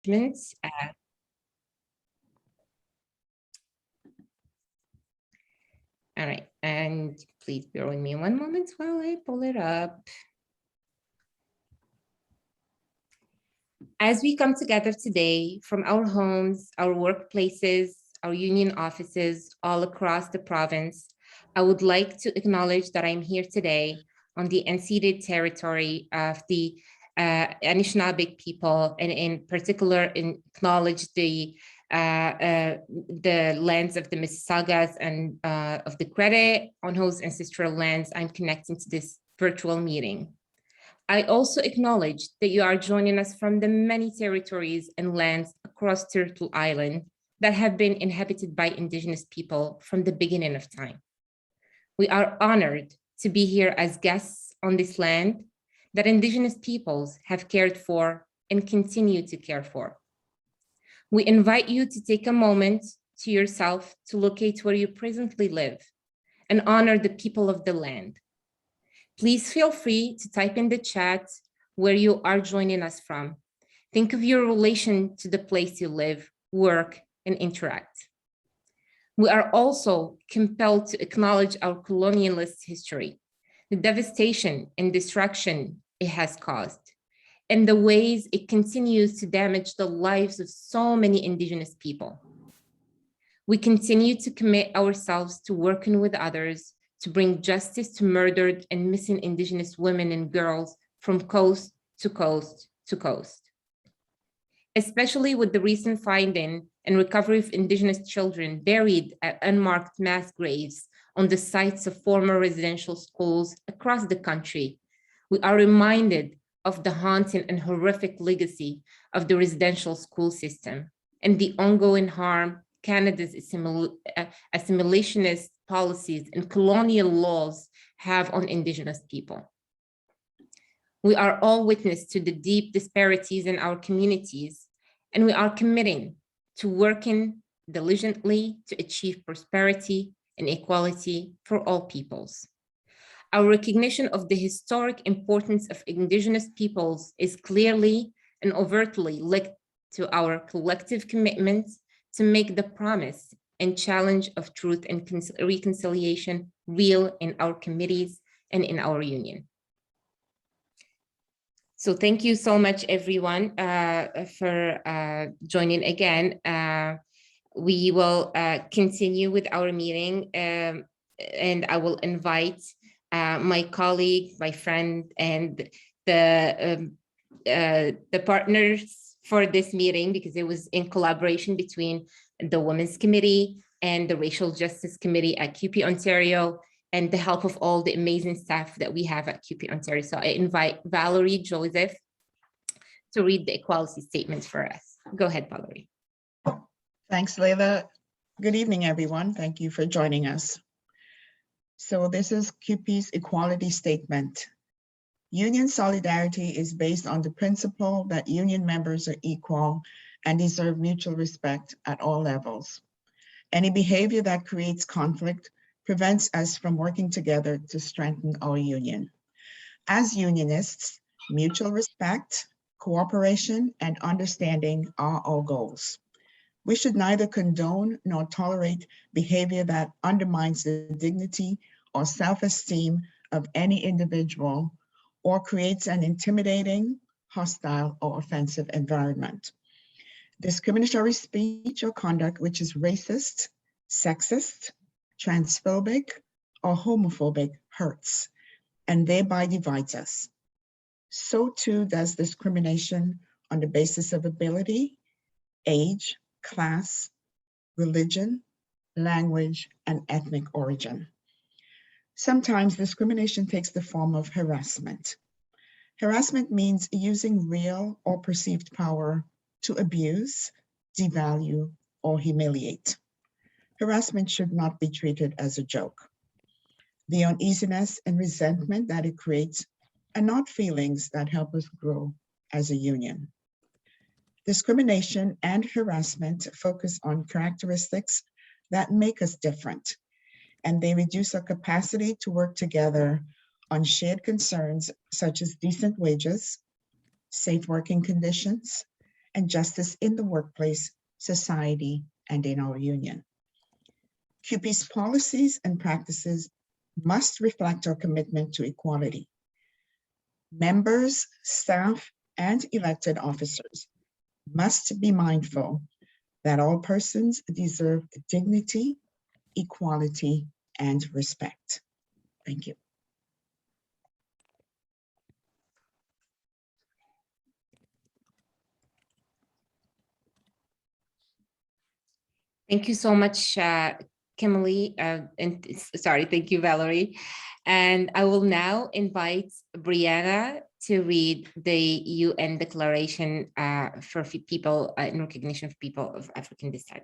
All right, and please bear with me one moment while I pull it up. As we come together today from our homes, our workplaces, our union offices all across the province, I would like to acknowledge that I'm here today on the unceded territory of the Anishinaabe people, and in particular acknowledge the lands of the Mississaugas and of the Credit, on whose ancestral lands I'm connecting to this virtual meeting. I also acknowledge that you are joining us from the many territories and lands across Turtle Island that have been inhabited by Indigenous people from the beginning of time. We are honored to be here as guests on this land that Indigenous peoples have cared for and continue to care for. We invite you to take a moment to yourself to locate where you presently live and honor the people of the land. Please feel free to type in the chat where you are joining us from. Think of your relation to the place you live, work, and interact. We are also compelled to acknowledge our colonialist history, the devastation and destruction it has caused, and the ways it continues to damage the lives of so many Indigenous people. We continue to commit ourselves to working with others to bring justice to murdered and missing Indigenous women and girls from coast to coast to coast. Especially with the recent finding and recovery of Indigenous children buried at unmarked mass graves on the sites of former residential schools across the country, we are reminded of the haunting and horrific legacy of the residential school system and the ongoing harm Canada's assimilationist policies and colonial laws have on Indigenous people. We are all witness to the deep disparities in our communities, and we are committing to working diligently to achieve prosperity and equality for all peoples. Our recognition of the historic importance of Indigenous peoples is clearly and overtly linked to our collective commitment to make the promise and challenge of truth and reconciliation real in our committees and in our union. So thank you so much, everyone, for joining again. We will continue with our meeting, and I will invite my colleague, my friend, and the partners for this meeting, because it was in collaboration between the Women's Committee and the Racial Justice Committee at CUPE Ontario, and the help of all the amazing staff that we have at CUPE Ontario. So I invite Valerie Joseph to read the equality statement for us. Go ahead, Valerie. Thanks, Leila. Good evening, everyone. Thank you for joining us. So this is CUPE's equality statement. Union solidarity is based on the principle that union members are equal and deserve mutual respect at all levels. Any behavior that creates conflict prevents us from working together to strengthen our union. As unionists, mutual respect, cooperation, and understanding are our goals. We should neither condone nor tolerate behavior that undermines the dignity or self-esteem of any individual or creates an intimidating, hostile, or offensive environment. Discriminatory speech or conduct which is racist, sexist, transphobic, or homophobic hurts and thereby divides us. So too does discrimination on the basis of ability, age, class, religion, language, and ethnic origin. Sometimes discrimination takes the form of harassment. Harassment means using real or perceived power to abuse, devalue, or humiliate. Harassment should not be treated as a joke. The uneasiness and resentment that it creates are not feelings that help us grow as a union. Discrimination and harassment focus on characteristics that make us different, and they reduce our capacity to work together on shared concerns such as decent wages, safe working conditions, and justice in the workplace, society, and in our union. CUPE's policies and practices must reflect our commitment to equality. Members, staff, and elected officers must be mindful that all persons deserve dignity, equality, and respect. Thank you. Thank you so much, Kimberly, thank you, Valerie. And I will now invite Brianna to read the UN Declaration for people in recognition of people of African descent.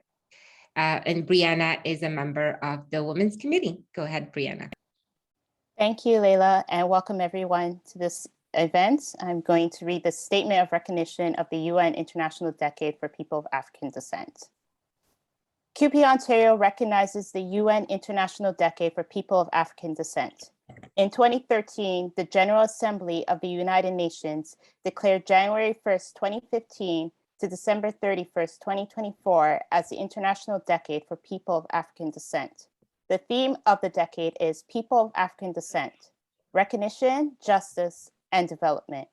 And Brianna is a member of the Women's Committee. Go ahead, Brianna. Thank you, Leila, and welcome everyone to this event. I'm going to read the Statement of Recognition of the UN International Decade for People of African Descent. CUPE Ontario recognizes the UN International Decade for People of African Descent. In 2013, the General Assembly of the United Nations declared January 1st, 2015 to December 31st, 2024 as the International Decade for People of African Descent. The theme of the decade is People of African Descent, Recognition, Justice, and Development.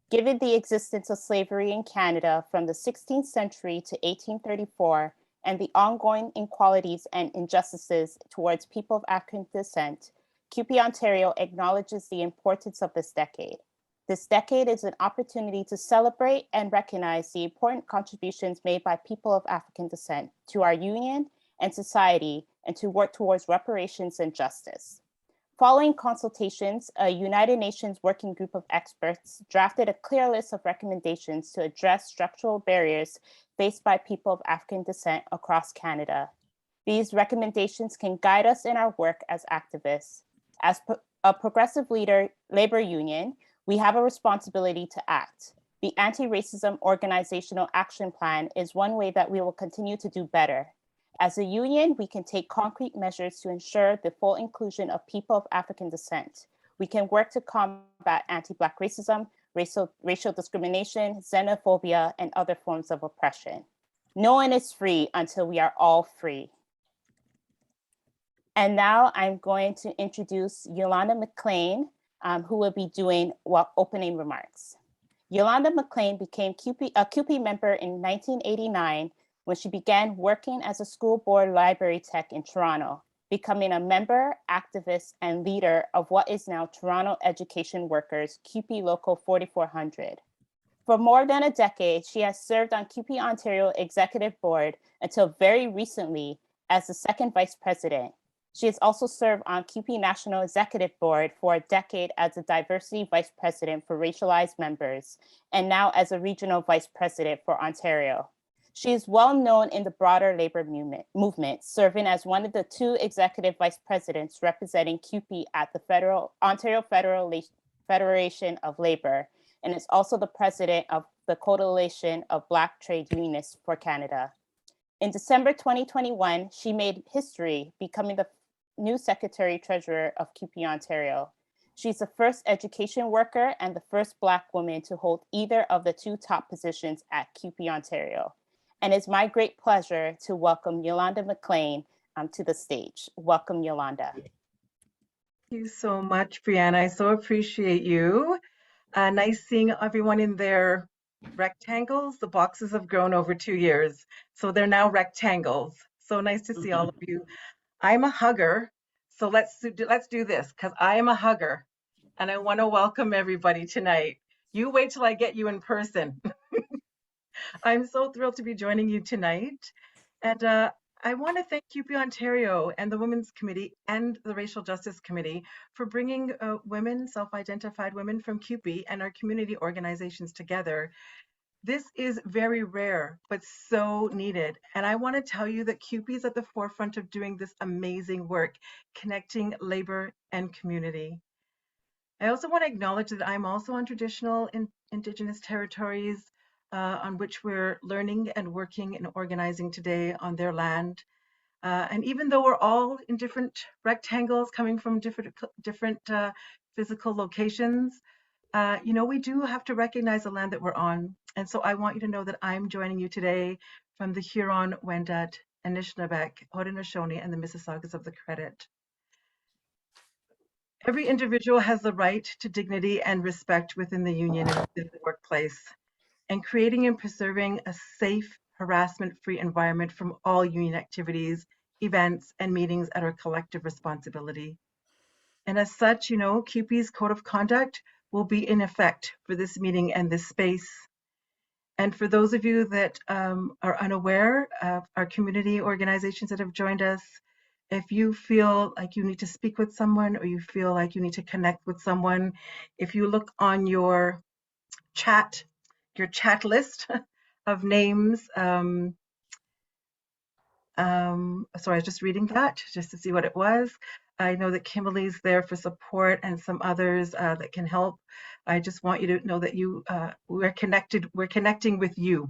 Given the existence of slavery in Canada from the 16th century to 1834, and the ongoing inequalities and injustices towards people of African descent, CUPE Ontario acknowledges the importance of this decade. This decade is an opportunity to celebrate and recognize the important contributions made by people of African descent to our union and society, and to work towards reparations and justice. Following consultations, a United Nations working group of experts drafted a clear list of recommendations to address structural barriers faced by people of African descent across Canada. These recommendations can guide us in our work as activists. As a progressive labor union, we have a responsibility to act. The Anti-Racism Organizational Action Plan is one way that we will continue to do better. As a union, we can take concrete measures to ensure the full inclusion of people of African descent. We can work to combat anti-Black racism, racial discrimination, xenophobia, and other forms of oppression. No one is free until we are all free. And now I'm going to introduce Yolanda McLean, who will be doing opening remarks. Yolanda McLean became a CUPE member in 1989 when she began working as a school board library tech in Toronto, becoming a member, activist, and leader of what is now Toronto Education Workers, CUPE Local 4400. For more than a decade, she has served on CUPE Ontario Executive Board until very recently as the second vice president. She has also served on CUPE National Executive Board for a decade as a diversity vice president for racialized members, and now as a regional vice president for Ontario. She is well known in the broader labor movement, serving as one of the two executive vice presidents representing CUPE at the Ontario Federation of Labor, and is also the president of the Coalition of Black Trade Unionists for Canada. In December 2021, she made history, becoming the new Secretary Treasurer of CUPE Ontario. She's the first education worker and the first Black woman to hold either of the two top positions at CUPE Ontario. And it's my great pleasure to welcome Yolanda McLean to the stage. Welcome, Yolanda. Thank you so much, Brianna. I so appreciate you. Nice seeing everyone in their rectangles. The boxes have grown over 2 years, so they're now rectangles. So nice to see all of you. I'm a hugger, so let's do this, because I am a hugger, and I want to welcome everybody tonight. You wait till I get you in person. I'm so thrilled to be joining you tonight. And I want to thank CUPE Ontario and the Women's Committee and the Racial Justice Committee for bringing women, self-identified women from CUPE and our community organizations together. This is very rare, but so needed. And I want to tell you that CUPE is at the forefront of doing this amazing work, connecting labor and community. I also want to acknowledge that I'm also on traditional Indigenous territories on which we're learning and working and organizing today on their land. And even though we're all in different rectangles coming from different physical locations, we do have to recognize the land that we're on. And so I want you to know that I'm joining you today from the Huron, Wendat, Anishinaabeg, Haudenosaunee, and the Mississaugas of the Credit. Every individual has the right to dignity and respect within the union and within the workplace, and creating and preserving a safe, harassment-free environment from all union activities, events, and meetings are our collective responsibility. And as such, CUPE's Code of Conduct will be in effect for this meeting and this space. And for those of you that are unaware of our community organizations that have joined us, if you feel like you need to speak with someone or you feel like you need to connect with someone, if you look on your chat list of names, sorry, I was just reading that just to see what it was. I know that Kimberly's there for support and some others that can help. I just want you to know that we're connecting with you.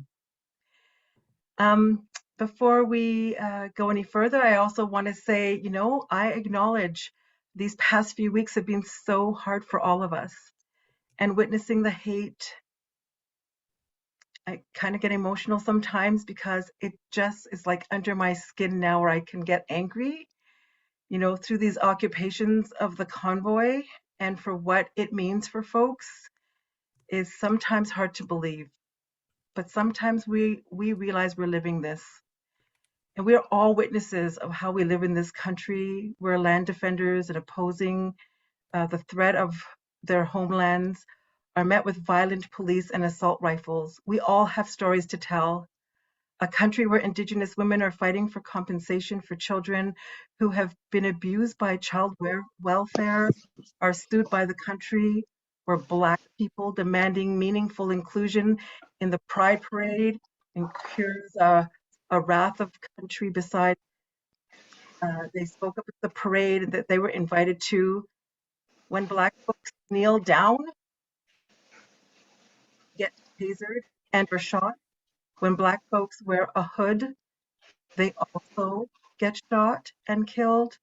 Before we go any further, I also want to say, I acknowledge these past few weeks have been so hard for all of us, and witnessing the hate, I kind of get emotional sometimes because it just is like under my skin now, where I can get angry, through these occupations of the convoy, and for what it means for folks is sometimes hard to believe. But sometimes we realize we're living this. And we're all witnesses of how we live in this country. We're land defenders and opposing the threat of their homelands are met with violent police and assault rifles. We all have stories to tell. A country where Indigenous women are fighting for compensation for children who have been abused by child welfare, are sued by the country, where Black people demanding meaningful inclusion in the Pride Parade incurs a wrath of country beside. They spoke up at the parade that they were invited to. When Black folks kneel down, get tasered and are shot. When Black folks wear a hood, they also get shot and killed.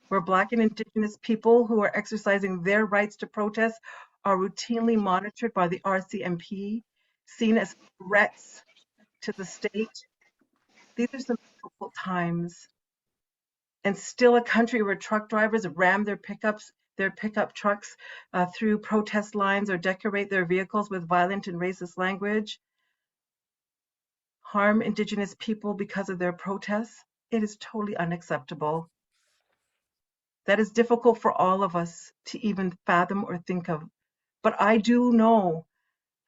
Where Black and Indigenous people who are exercising their rights to protest are routinely monitored by the RCMP, seen as threats to the state. These are some difficult times. And still a country where truck drivers ram their pickup trucks through protest lines or decorate their vehicles with violent and racist language, harm Indigenous people because of their protests. It is totally unacceptable. That is difficult for all of us to even fathom or think of. But I do know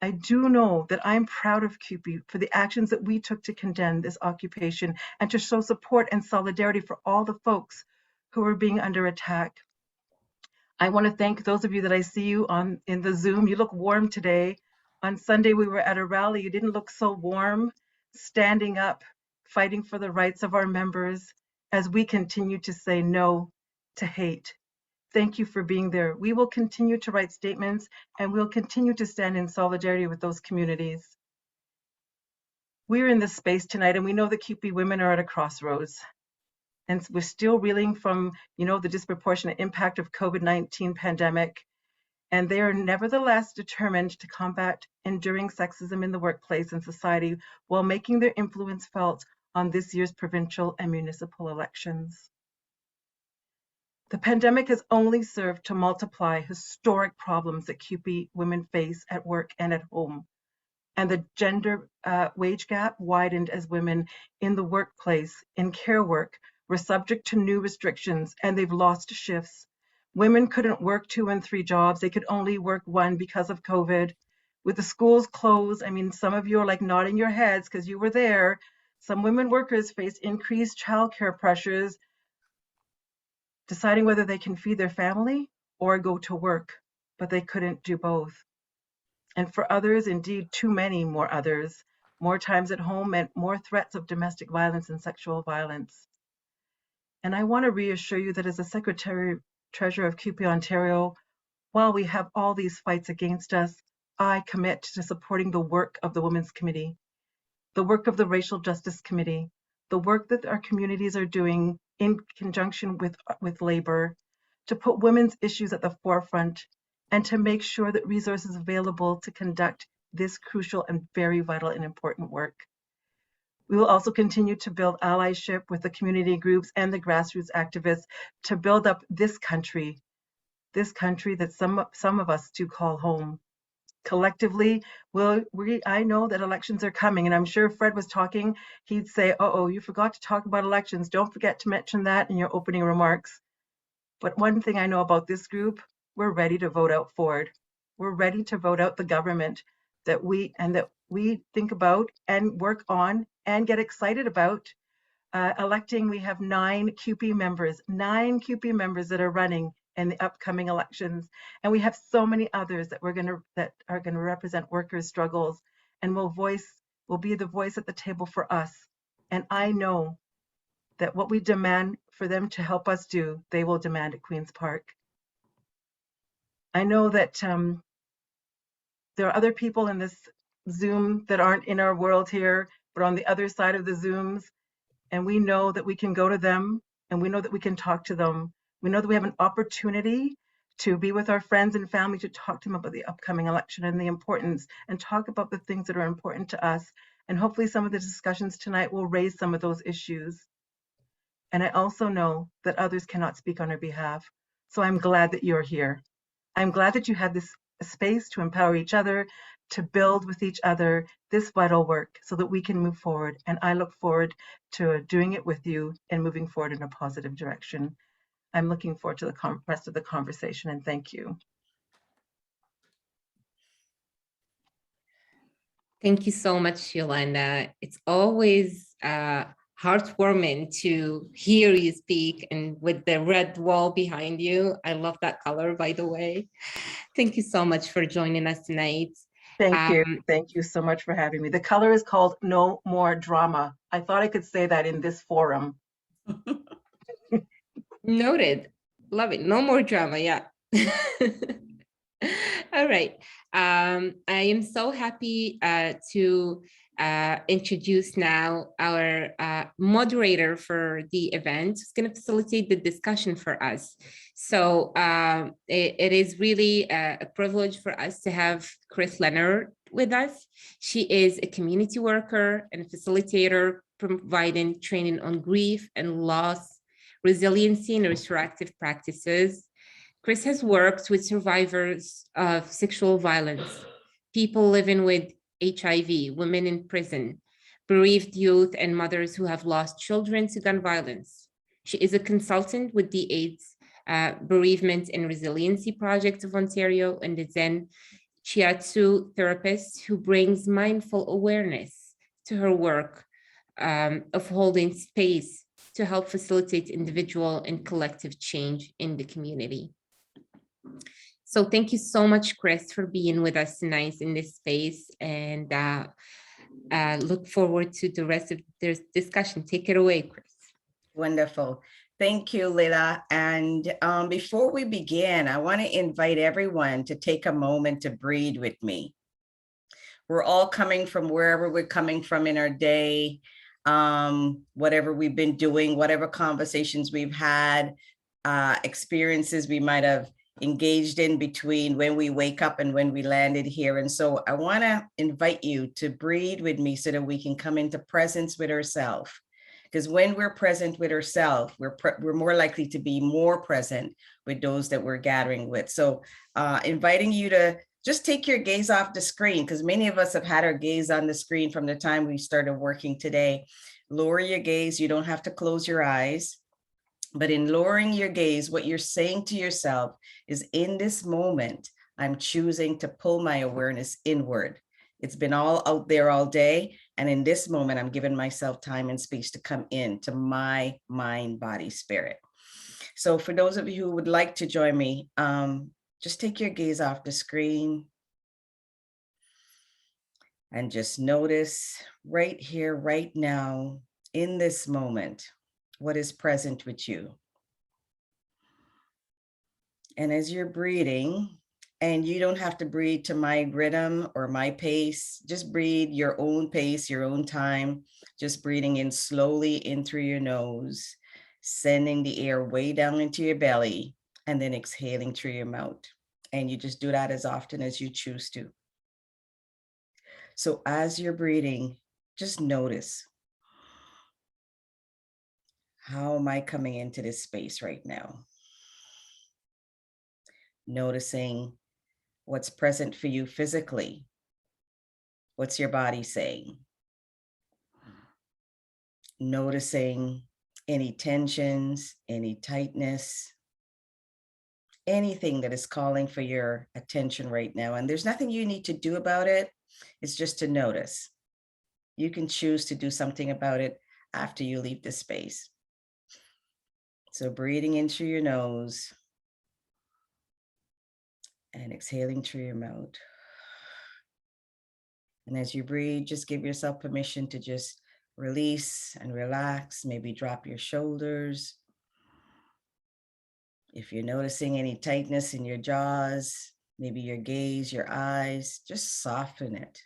that I'm proud of CUPE for the actions that we took to condemn this occupation and to show support and solidarity for all the folks who are being under attack. I want to thank those of you that I see you in the Zoom. You look warm today. On Sunday, we were at a rally. You didn't look so warm, standing up, fighting for the rights of our members as we continue to say no to hate. Thank you for being there. We will continue to write statements and we'll continue to stand in solidarity with those communities. We're in this space tonight and we know that CUPE women are at a crossroads. And we're still reeling from, the disproportionate impact of COVID-19 pandemic. And they are nevertheless determined to combat enduring sexism in the workplace and society while making their influence felt on this year's provincial and municipal elections. The pandemic has only served to multiply historic problems that CUPE women face at work and at home. And the gender wage gap widened as women in the workplace, in care work, were subject to new restrictions and they've lost shifts. Women couldn't work 2 and 3 jobs. They could only work 1 because of COVID. With the schools closed, some of you are like nodding your heads because you were there. Some women workers face increased childcare pressures, deciding whether they can feed their family or go to work, but they couldn't do both. And for others, indeed, too many more others, more times at home meant more threats of domestic violence and sexual violence. And I want to reassure you that as a Secretary-Treasurer of CUPE Ontario, while we have all these fights against us, I commit to supporting the work of the Women's Committee, the work of the Racial Justice Committee, the work that our communities are doing in conjunction with labor, to put women's issues at the forefront and to make sure that resources available to conduct this crucial and very vital and important work. We will also continue to build allyship with the community groups and the grassroots activists to build up this country that some of us do call home. Collectively, I know that elections are coming, and I'm sure if Fred was talking, he'd say, "Uh-oh, you forgot to talk about elections. Don't forget to mention that in your opening remarks." But one thing I know about this group, we're ready to vote out Ford. We're ready to vote out the government that we think about and work on and get excited about. Electing, we have 9 CUPE members that are running in the upcoming elections, and we have so many others that are gonna represent workers' struggles and will be the voice at the table for us. And I know that what we demand for them to help us do, they will demand at Queen's Park. I know that there are other people in this Zoom that aren't in our world here, but on the other side of the Zooms, and we know that we can go to them, and we know that we can talk to them. We know that we have an opportunity to be with our friends and family, to talk to them about the upcoming election and the importance, and talk about the things that are important to us. And hopefully some of the discussions tonight will raise some of those issues. And I also know that others cannot speak on our behalf. So I'm glad that you're here. I'm glad that you had this space to empower each other, to build with each other this vital work so that we can move forward. And I look forward to doing it with you and moving forward in a positive direction. I'm looking forward to the rest of the conversation, and thank you. Thank you so much, Yolanda. It's always heartwarming to hear you speak, and with the red wall behind you. I love that color, by the way. Thank you so much for joining us tonight. Thank you. Thank you so much for having me. The color is called No More Drama. I thought I could say that in this forum. Noted. Love it. No more drama. Yeah. All right. I am so happy to introduce now our moderator for the event, who's going to facilitate the discussion for us. So it is really a privilege for us to have Chris Leonard with us. She is a community worker and facilitator providing training on grief and loss, resiliency, and restorative practices. Chris has worked with survivors of sexual violence, people living with HIV, women in prison, bereaved youth, and mothers who have lost children to gun violence. She is a consultant with the AIDS Bereavement and Resiliency Project of Ontario and the Zen Shiatsu therapist who brings mindful awareness to her work of holding space to help facilitate individual and collective change in the community. So thank you so much, Chris, for being with us tonight in this space, and look forward to the rest of this discussion. Take it away, Chris. Wonderful. Thank you, Leila. And before we begin, I want to invite everyone to take a moment to breathe with me. We're all coming from wherever we're coming from in our day, whatever we've been doing, whatever conversations we've had, experiences we might have engaged in between when we wake up and when we landed here. And so I want to invite you to breathe with me so that we can come into presence with ourselves. Because when we're present with ourselves, we're more likely to be more present with those that we're gathering with. So inviting you to just take your gaze off the screen, because many of us have had our gaze on the screen from the time we started working today. Lower your gaze. You don't have to close your eyes. But in lowering your gaze, what you're saying to yourself is, in this moment, I'm choosing to pull my awareness inward. It's been all out there all day. And in this moment, I'm giving myself time and space to come in to my mind, body, spirit. So for those of you who would like to join me, just take your gaze off the screen and just notice right here, right now, in this moment, what is present with you. And as you're breathing, and you don't have to breathe to my rhythm or my pace, just breathe your own pace, your own time, just breathing in slowly in through your nose, sending the air way down into your belly, and then exhaling through your mouth. And you just do that as often as you choose to. So as you're breathing, just notice, how am I coming into this space right now? Noticing what's present for you physically. What's your body saying? Noticing any tensions, any tightness, anything that is calling for your attention right now. And there's nothing you need to do about it. It's just to notice. You can choose to do something about it after you leave this space. So breathing in through your nose and exhaling through your mouth. And as you breathe, just give yourself permission to just release and relax, maybe drop your shoulders. If you're noticing any tightness in your jaws, maybe your gaze, your eyes, just soften it.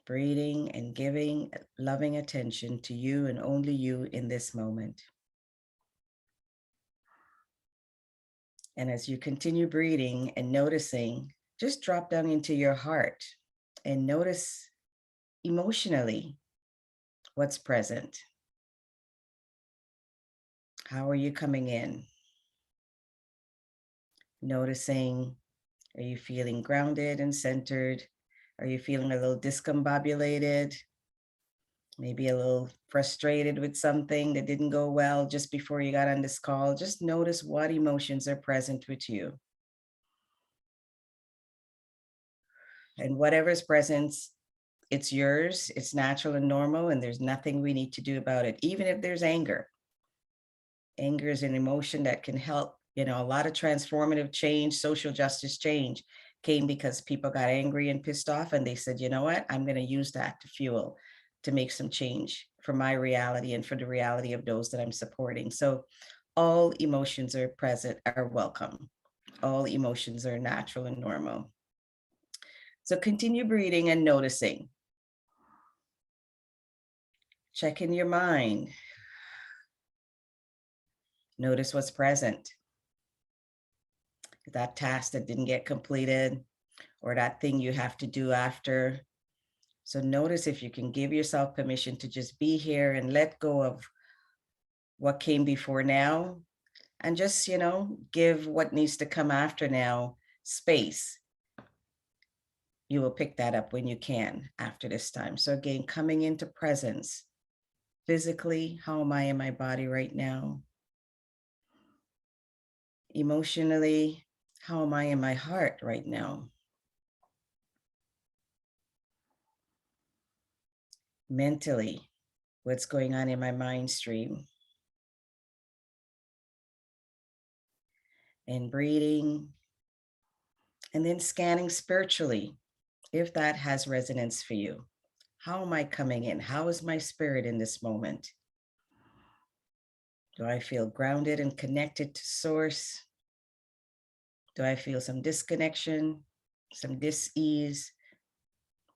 Breathing and giving loving attention to you and only you in this moment. And as you continue breathing and noticing, just drop down into your heart and notice emotionally what's present. How are you coming in? Noticing, are you feeling grounded and centered? Are you feeling a little discombobulated? Maybe a little frustrated with something that didn't go well just before you got on this call? Just notice what emotions are present with you. And whatever's present, it's yours, it's natural and normal, and there's nothing we need to do about it. Even if there's anger. Anger is an emotion that can help, a lot of transformative change, social justice change came because people got angry and pissed off, and they said, you know what, I'm going to use that to fuel, to make some change for my reality and for the reality of those that I'm supporting. So all emotions are present, are welcome. All emotions are natural and normal. So continue breathing and noticing. Check in your mind. Notice what's present. That task that didn't get completed, or that thing you have to do after. So notice if you can give yourself permission to just be here and let go of what came before now, and just, give what needs to come after now space. You will pick that up when you can after this time. So again, coming into presence. Physically, how am I in my body right now? Emotionally, how am I in my heart right now? Mentally, what's going on in my mind stream? And breathing, and then scanning spiritually, if that has resonance for you. How am I coming in? How is my spirit in this moment? Do I feel grounded and connected to source? Do I feel some disconnection, some dis-ease?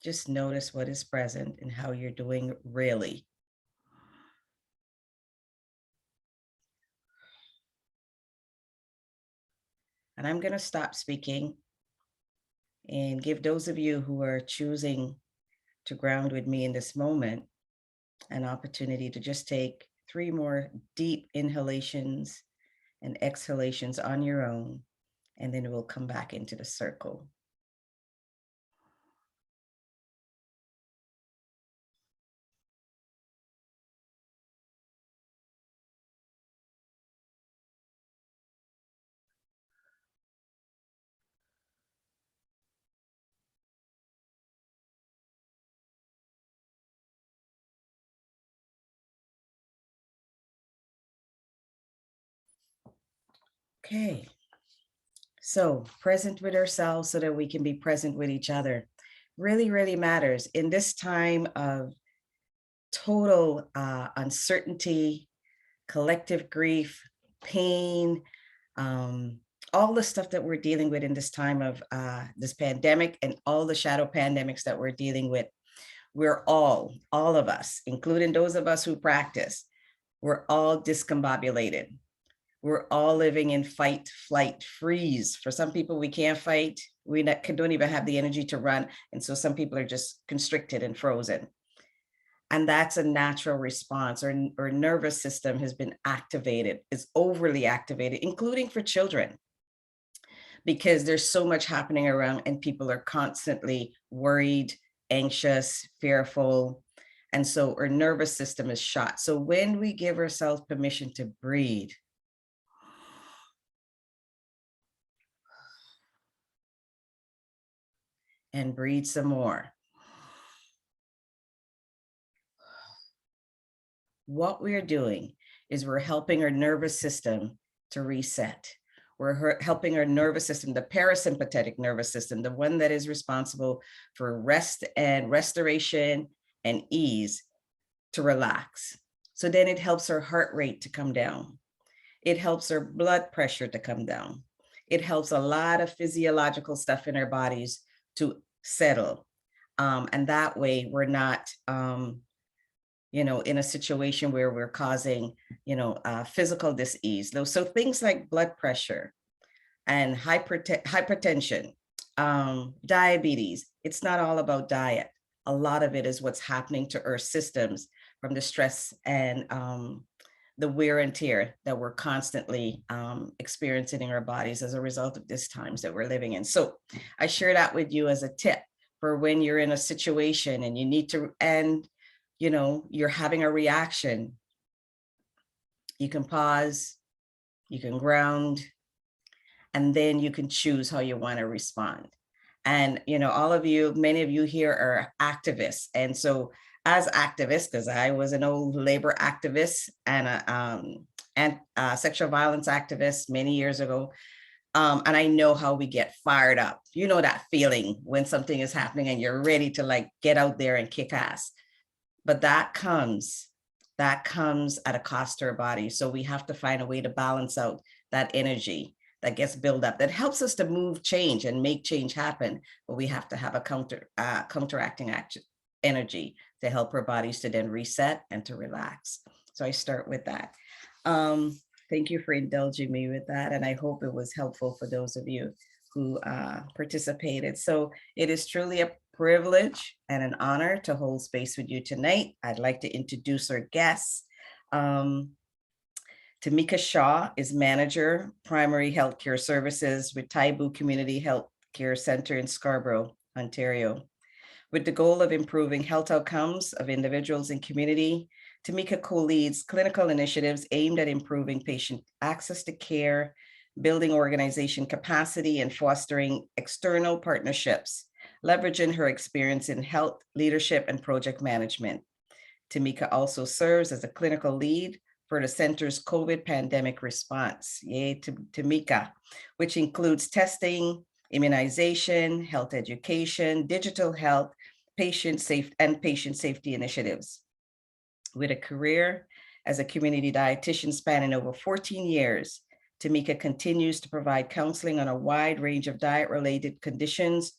Just notice what is present and how you're doing really. And I'm going to stop speaking and give those of you who are choosing to ground with me in this moment an opportunity to just take 3 more deep inhalations and exhalations on your own, and then we'll come back into the circle. Okay, so present with ourselves so that we can be present with each other really, really matters in this time of total uncertainty, collective grief, pain, all the stuff that we're dealing with in this time of this pandemic and all the shadow pandemics that we're dealing with. We're all of us, including those of us who practice, we're all discombobulated. We're all living in fight, flight, freeze. For some people, we can't fight. don't even have the energy to run. And so some people are just constricted and frozen. And that's a natural response. Our nervous system has been activated, is overly activated, including for children, because there's so much happening around and people are constantly worried, anxious, fearful. And so our nervous system is shot. So when we give ourselves permission to breathe, and breathe some more, what we're doing is we're helping our nervous system to reset. We're helping our nervous system, the parasympathetic nervous system, the one that is responsible for rest and restoration and ease, to relax. So then it helps our heart rate to come down. It helps our blood pressure to come down. It helps a lot of physiological stuff in our bodies to settle. And that way we're not, in a situation where we're causing, physical dis-ease. So things like blood pressure and hypertension, diabetes, it's not all about diet. A lot of it is what's happening to our systems from the stress and the wear and tear that we're constantly experiencing in our bodies as a result of these times that we're living in. So I share that with you as a tip for when you're in a situation and you need to, and you're having a reaction. You can pause, you can ground, and then you can choose how you want to respond. And, all of you, many of you here are activists. And so as activists, because I was an old labor activist and a sexual violence activist many years ago, and I know how we get fired up. You know that feeling when something is happening and you're ready to get out there and kick ass. But that comes at a cost to our body. So we have to find a way to balance out that energy that gets built up, that helps us to move change and make change happen. But we have to have a counteracting energy to help our bodies to then reset and to relax. So I start with that. Thank you for indulging me with that. And I hope it was helpful for those of you who participated. So it is truly a privilege and an honor to hold space with you tonight. I'd like to introduce our guests. Tamika Shaw is Manager, Primary Healthcare Services with Taibu Community Health Care Center in Scarborough, Ontario. With the goal of improving health outcomes of individuals and community, Tamika co-leads clinical initiatives aimed at improving patient access to care, building organization capacity, and fostering external partnerships, leveraging her experience in health, leadership, and project management. Tamika also serves as a clinical lead for the center's COVID pandemic response, yay to Tamika, which includes testing, immunization, health education, digital health, patient safety initiatives. With a career as a community dietitian spanning over 14 years, Tamika continues to provide counseling on a wide range of diet-related conditions,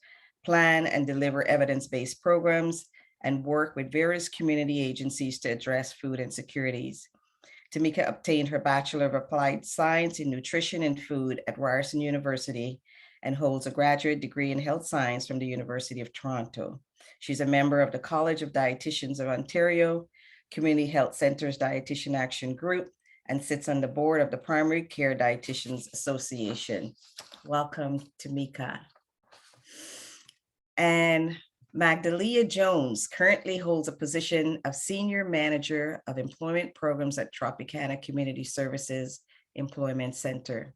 plan and deliver evidence-based programs, and work with various community agencies to address food insecurities. Tamika obtained her Bachelor of Applied Science in Nutrition and Food at Ryerson University and holds a graduate degree in health science from the University of Toronto. She's a member of the College of Dietitians of Ontario, Community Health Centers Dietitian Action Group, and sits on the board of the Primary Care Dietitians Association. Welcome, Tamika. And Magdalia Jones currently holds a position of Senior Manager of Employment Programs at Tropicana Community Services Employment Center.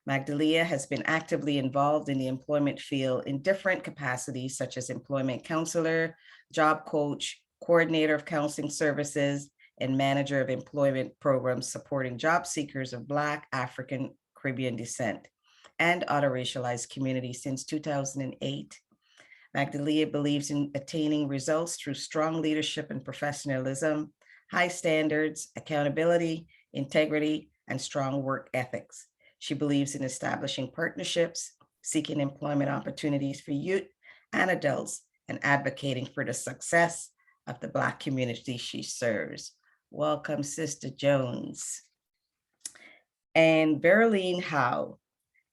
Magdalia has been actively involved in the employment field in different capacities, such as employment counselor, job coach, coordinator of counseling services, and manager of employment programs supporting job seekers of Black, African, Caribbean descent, and other racialized communities since 2008. Magdalia believes in attaining results through strong leadership and professionalism, high standards, accountability, integrity, and strong work ethics. She believes in establishing partnerships, seeking employment opportunities for youth and adults, and advocating for the success of the Black community she serves. Welcome, Sister Jones. And Berlene Howe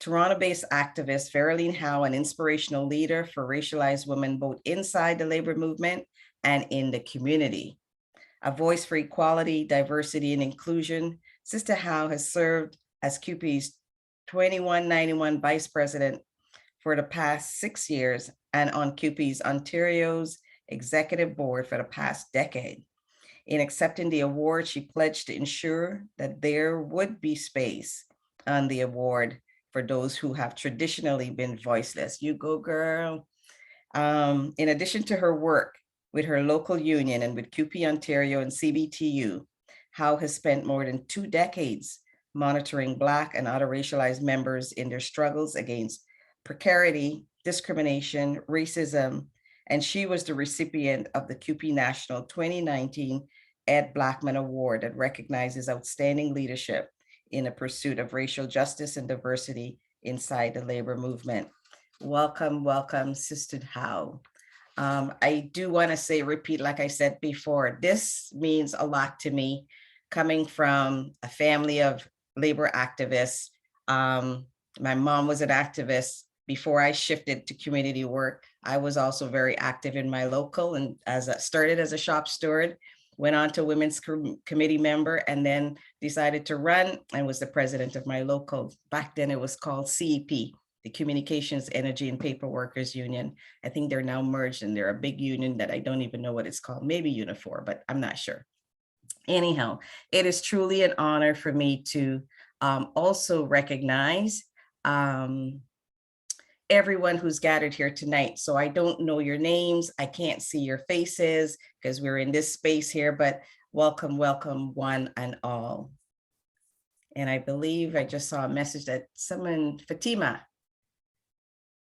Toronto-based activist Veroline Howe, an inspirational leader for racialized women both inside the labor movement and in the community. A voice for equality, diversity, and inclusion, Sister Howe has served as CUPE's 2191 Vice President for the past 6 years and on CUPE's Ontario's Executive Board for the past decade. In accepting the award, she pledged to ensure that there would be space on the award for those who have traditionally been voiceless. You go, girl. In addition to her work with her local union and with CUPE Ontario and CBTU, Howe has spent more than 2 decades monitoring Black and other racialized members in their struggles against precarity, discrimination, racism, and she was the recipient of the CUPE National 2019 Ed Blackman Award that recognizes outstanding leadership in the pursuit of racial justice and diversity inside the labor movement. Welcome, welcome, Sister Howe. I do want to say, repeat, like I said before, this means a lot to me, coming from a family of labor activists. My mom was an activist. Before I shifted to community work, I was also very active in my local, and started as a shop steward, went on to women's committee member, and then decided to run and was the president of my local. Back then it was called CEP, the Communications, Energy, and Paper Workers Union. I think they're now merged and they're a big union that I don't even know what it's called, maybe Unifor, but I'm not sure. Anyhow, it is truly an honor for me to also recognize everyone who's gathered here tonight. So I don't know your names, I can't see your faces because we're in this space here, but welcome, welcome one and all. And I believe I just saw a message that someone, Fatima,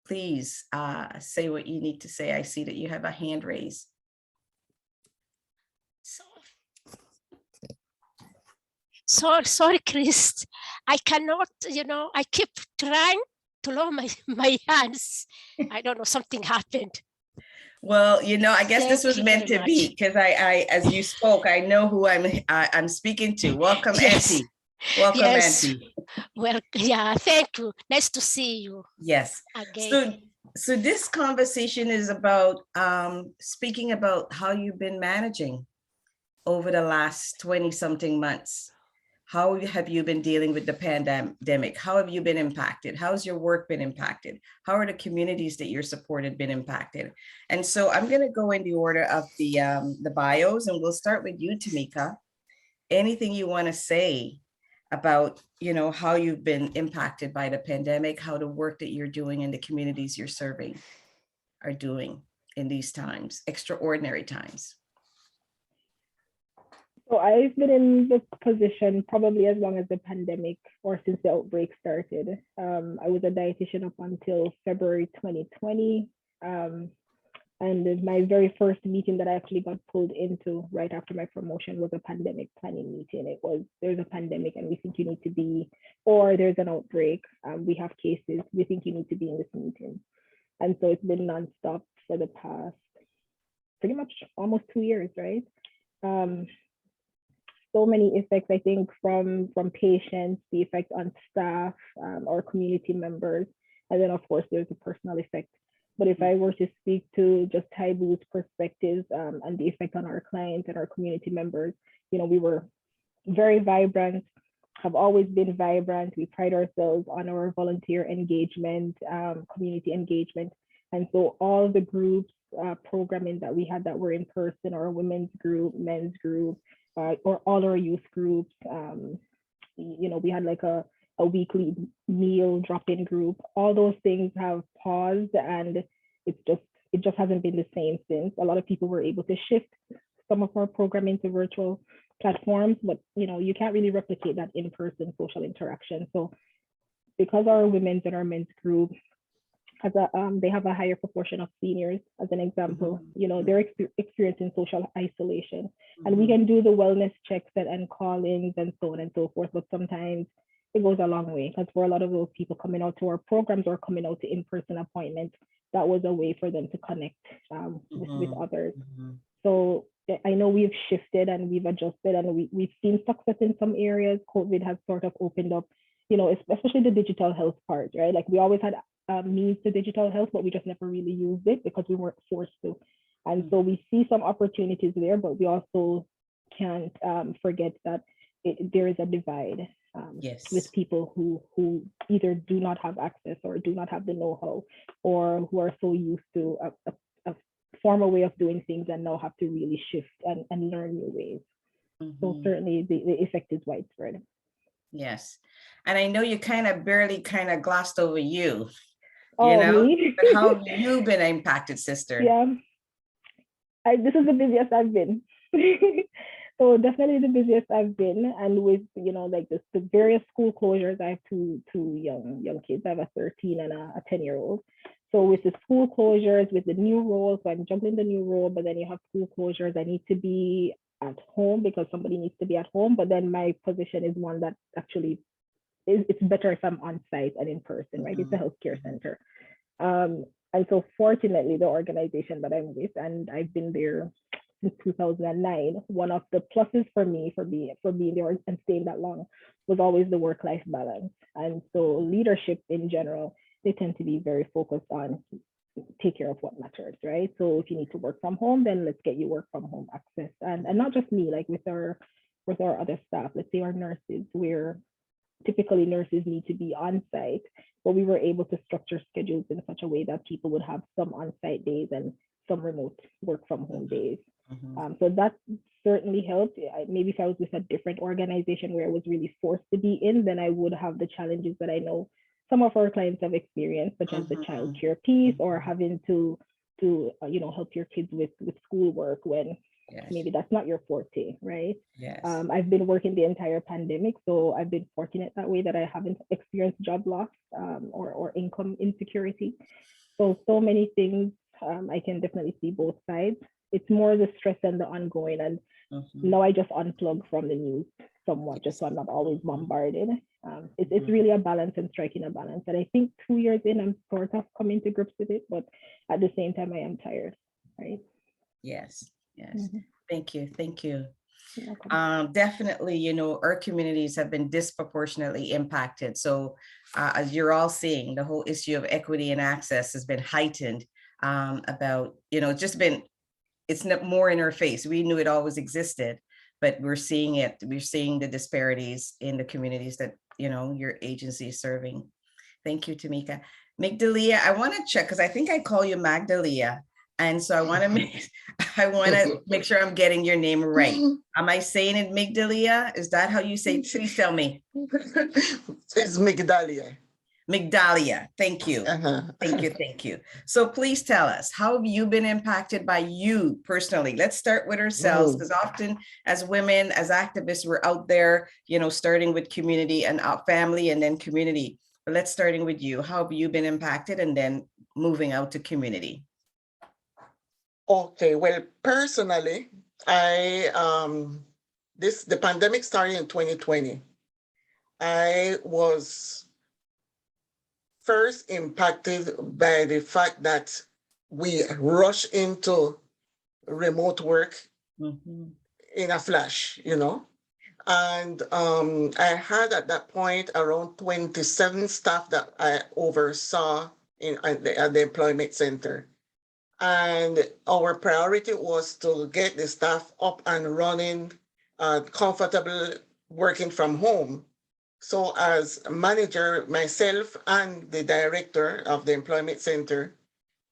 please say what you need to say. I see that you have a hand raised. Sorry, Chris. I cannot, I keep trying to lower my hands. I don't know, something happened. Well, I guess this was meant to be, because I, as you spoke, I know who I'm speaking to. Welcome, Yes. Auntie. Welcome, Yes. Auntie. Well, yeah, thank you. Nice to see you Yes. again. So this conversation is about speaking about how you've been managing over the last 20-something months. How have you been dealing with the pandemic? How have you been impacted? How's your work been impacted? How are the communities that you're supported been impacted? And so I'm going to go in the order of the bios, and we'll start with you, Tamika. Anything you want to say about, how you've been impacted by the pandemic, how the work that you're doing in the communities you're serving are doing in these times, extraordinary times? So I've been in this position probably as long as the pandemic or since the outbreak started. I was a dietitian up until February 2020. And my very first meeting that I actually got pulled into right after my promotion was a pandemic planning meeting. It was, there's a pandemic and we think you need to be, or there's an outbreak, we have cases, we think you need to be in this meeting. And so it's been nonstop for the past pretty much almost 2 years, right? So many effects, I think, from patients, the effect on staff or community members, and then of course there's a personal effect. But if I were to speak to just Taibu's perspectives and the effect on our clients and our community members, we were very vibrant, have always been vibrant. We pride ourselves on our volunteer engagement, community engagement. And so all the groups, programming that we had that were in person, our women's group, men's group, or all our youth groups, we had like a weekly meal drop-in group. All those things have paused, and it just hasn't been the same since. A lot of people were able to shift some of our programming to virtual platforms, but you can't really replicate that in-person social interaction. So because our women's and our men's group they have a higher proportion of seniors, as an example, they're experiencing social isolation, and we can do the wellness checks and call-ins and so on and so forth, but sometimes it goes a long way, because for a lot of those people coming out to our programs or coming out to in-person appointments, that was a way for them to connect with others. So I know we've shifted and we've adjusted, and we've seen success in some areas. COVID has sort of opened up especially the digital health part, right? Like we always had means to digital health, but we just never really used it because we weren't forced to. And so we see some opportunities there, but we also can't forget that there is a divide Yes. with people who either do not have access or do not have the know-how, or who are so used to a former way of doing things and now have to really shift and learn new ways. So certainly the effect is widespread. Yes. And I know you barely glossed over you, Oh, me? but how have you been impacted, sister? Yeah, this is the busiest I've been. So definitely the busiest I've been, and with like the various school closures, I have two young kids. I have a 13 and a 10-year-old. So with the school closures, with the new role, so I'm juggling the new role, but then you have school closures. I need to be at home because somebody needs to be at home. But then my position is one that actually it's better if I'm on site and in person, right? It's a healthcare center. And so fortunately, the organization that I'm with, and I've been there since 2009, one of the pluses for me for being there and staying that long was always the work-life balance. And so leadership in general, they tend to be very focused on take care of what matters, right? So if you need to work from home, then let's get you work from home access. And not just me, like with our other staff, let's say our nurses, where typically nurses need to be on site, but we were able to structure schedules in such a way that people would have some on-site days and some remote work from home days. So that certainly helped. Maybe if I was with a different organization where I was really forced to be in, then I would have the challenges that I know some of our clients have experienced, such as the childcare piece, or having to help your kids with schoolwork when maybe that's not your forte, right? Yes. I've been working the entire pandemic, so I've been fortunate that way that I haven't experienced job loss or income insecurity. So many things. I can definitely see both sides. It's more the stress and the ongoing, and now I just unplug from the news somewhat, just so I'm not always bombarded. It's really a balance and striking a balance. And I think 2 years in, I'm sort of coming to grips with it, but at the same time, I am tired, right? Yes. Thank you. Okay. Definitely, our communities have been disproportionately impacted. So as you're all seeing, the whole issue of equity and access has been heightened about, it's not more in our face. We knew it always existed, but we're seeing it. We're seeing the disparities in the communities that, your agency is serving. Thank you, Tamika. Migdalia, I want to check, because I think I call you Magdalia. And so I want to make sure I'm getting your name right. Am I saying it Migdalia? Is that how you say it? Please tell me. It's Migdalia. Migdalia. Thank you. Thank you. So please tell us, how have you been impacted by you personally? Let's start with ourselves, because often as women, as activists, we're out there, starting with community and our family and then community. But let's starting with you. How have you been impacted and then moving out to community? Okay, well, personally, the pandemic started in 2020. I was first impacted by the fact that we rushed into remote work in a flash, And I had at that point around 27 staff that I oversaw at the employment center. And our priority was to get the staff up and running, comfortable working from home. So as manager, myself and the director of the employment center,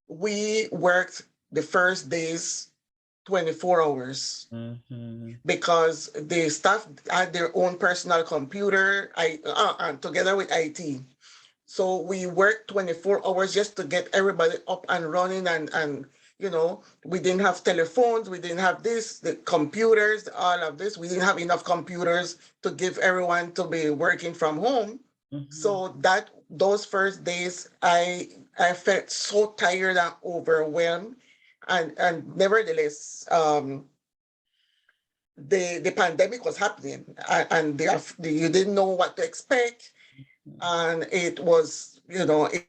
we worked the first days 24 hours because the staff had their own personal computer and together with IT. So we worked 24 hours just to get everybody up and running and we didn't have telephones, we didn't have the computers, all of this. We didn't have enough computers to give everyone to be working from home. So those first days, I felt so tired and overwhelmed. And nevertheless, the pandemic was happening and you didn't know what to expect. And it was, it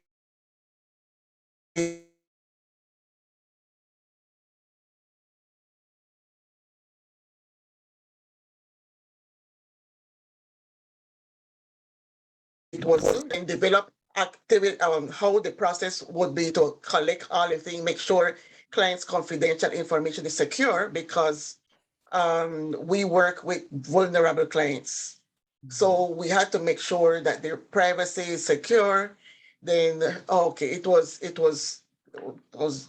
it was and develop activity how the process would be to collect all the things, make sure clients' confidential information is secure because we work with vulnerable clients. So we had to make sure that their privacy is secure. Then okay, it was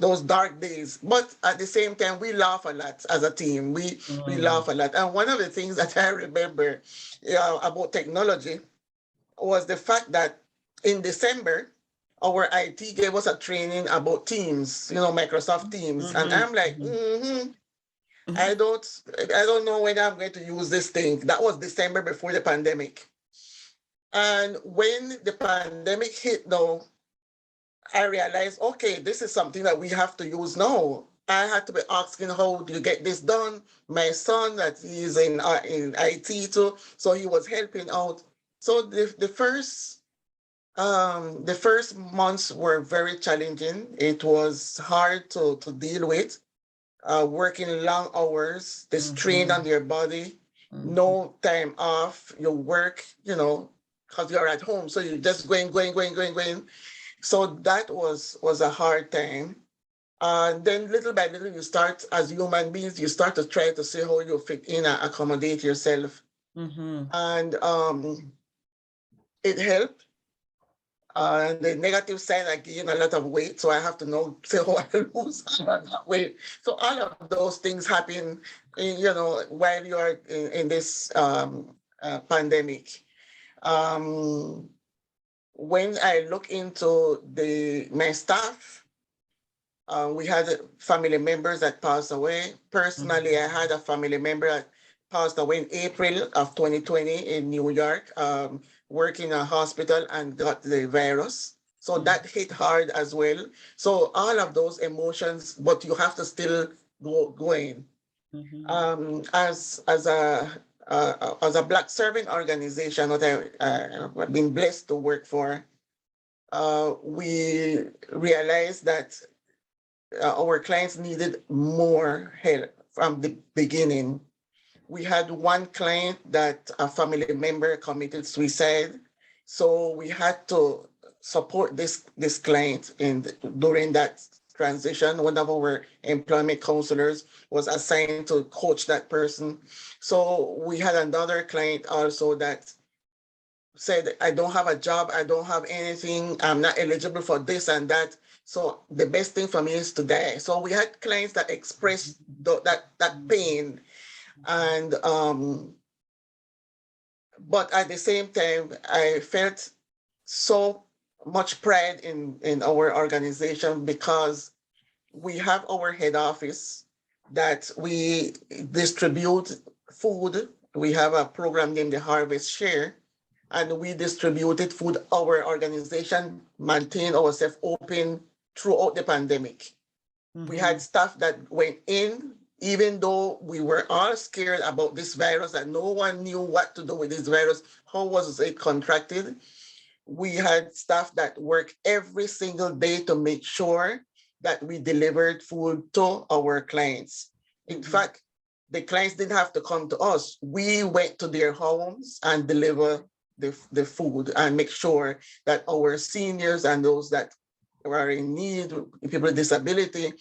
those dark days, but at the same time we laugh a lot as a team. We laugh a lot, and one of the things that I remember about technology was the fact that in December our IT gave us a training about Teams, Microsoft Teams, and I'm like, I don't know when I'm going to use this thing. That was December before the pandemic. And when the pandemic hit though, I realized, okay, this is something that we have to use now. I had to be asking, how do you get this done? My son, that he's in IT too, so he was helping out. So the first months were very challenging. It was hard to deal with. Working long hours, the strain on your body, no time off, you work, because you're at home. So you're just going. So that was a hard time. Then little by little, you start, as human beings, you start to try to see how you fit in and accommodate yourself. And it helped. The negative side, I gained a lot of weight, so I have to know how I lose that weight. So all of those things happen, while you are in this pandemic. When I look into my staff, we had family members that passed away. Personally, I had a family member that passed away in April of 2020 in New York, working in a hospital and got the virus. So that hit hard as well. So all of those emotions, but you have to still go in. As a Black serving organization that I've been blessed to work for, we realized that our clients needed more help from the beginning. We had one client that a family member committed suicide. So we had to support this client during that transition. One of our employment counselors was assigned to coach that person. So we had another client also that said, I don't have a job, I don't have anything, I'm not eligible for this and that. So the best thing for me is to die. So we had clients that expressed that pain. And but at the same time, I felt so much pride in our organization because we have our head office that we distribute food. We have a program named the Harvest Share, and we distributed food. Our organization maintained ourselves open throughout the pandemic. We had staff that went in, even though we were all scared about this virus, that no one knew what to do with this virus, how was it contracted. We had staff that worked every single day to make sure that we delivered food to our clients. In fact, the clients didn't have to come to us. We went to their homes and deliver the food and make sure that our seniors and those that are in need, people with disability,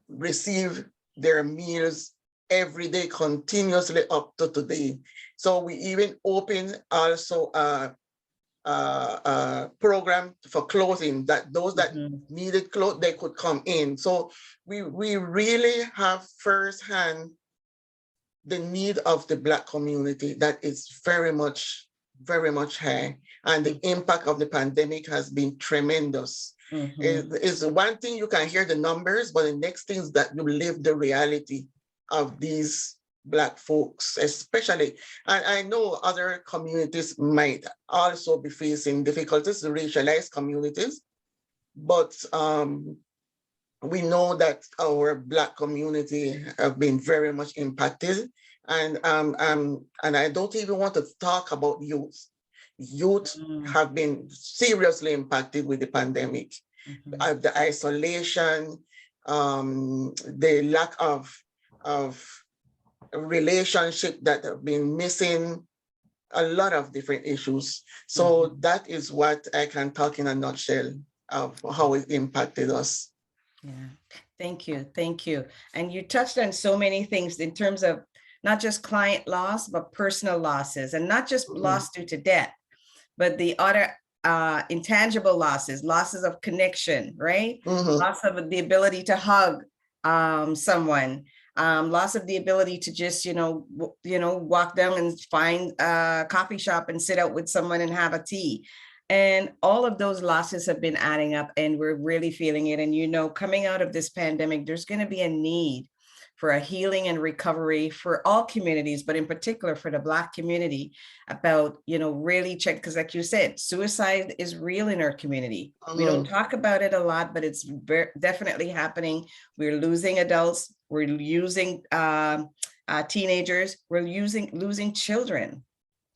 receive their meals every day continuously up to today. So we even opened also a program for clothing, that those that needed clothes, they could come in. So we really have firsthand the need of the Black community that is very much high. And the impact of the pandemic has been tremendous. It's one thing you can hear the numbers, but the next thing is that you live the reality of these Black folks, especially. And I know other communities might also be facing difficulties, the racialized communities, but we know that our Black community have been very much impacted. And I don't even want to talk about youth. Youth have been seriously impacted with the pandemic. The isolation, the lack of relationship that have been missing, a lot of different issues. So that is what I can talk in a nutshell of how it impacted us. Yeah, thank you. Thank you. And you touched on so many things in terms of not just client loss, but personal losses, and not just loss due to death, but the other intangible losses of connection, right? Loss of the ability to hug someone, loss of the ability to just, walk down and find a coffee shop and sit out with someone and have a tea. And all of those losses have been adding up, and we're really feeling it. And, coming out of this pandemic, there's going to be a need for a healing and recovery for all communities, but in particular for the Black community, about, really check, because like you said, suicide is real in our community. We don't talk about it a lot, but it's definitely happening. We're losing adults, we're losing teenagers, we're losing children.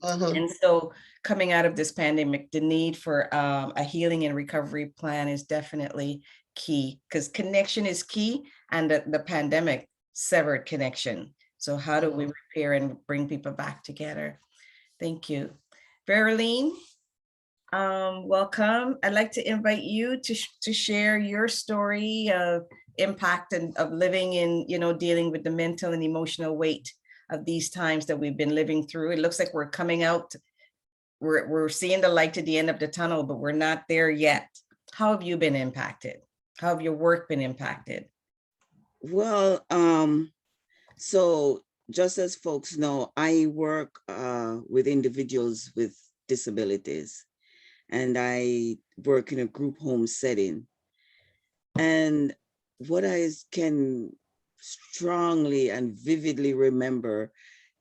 And so coming out of this pandemic, the need for a healing and recovery plan is definitely key, because connection is key, and the pandemic severed connection. So how do we repair and bring people back together? Thank you. Veroline, welcome. I'd like to invite you to share your story of impact and of living in, dealing with the mental and emotional weight of these times that we've been living through. It looks like we're coming out, we're seeing the light at the end of the tunnel, but we're not there yet. How have you been impacted? How have your work been impacted? Well, so just as folks know, I work with individuals with disabilities, and I work in a group home setting. And what I can strongly and vividly remember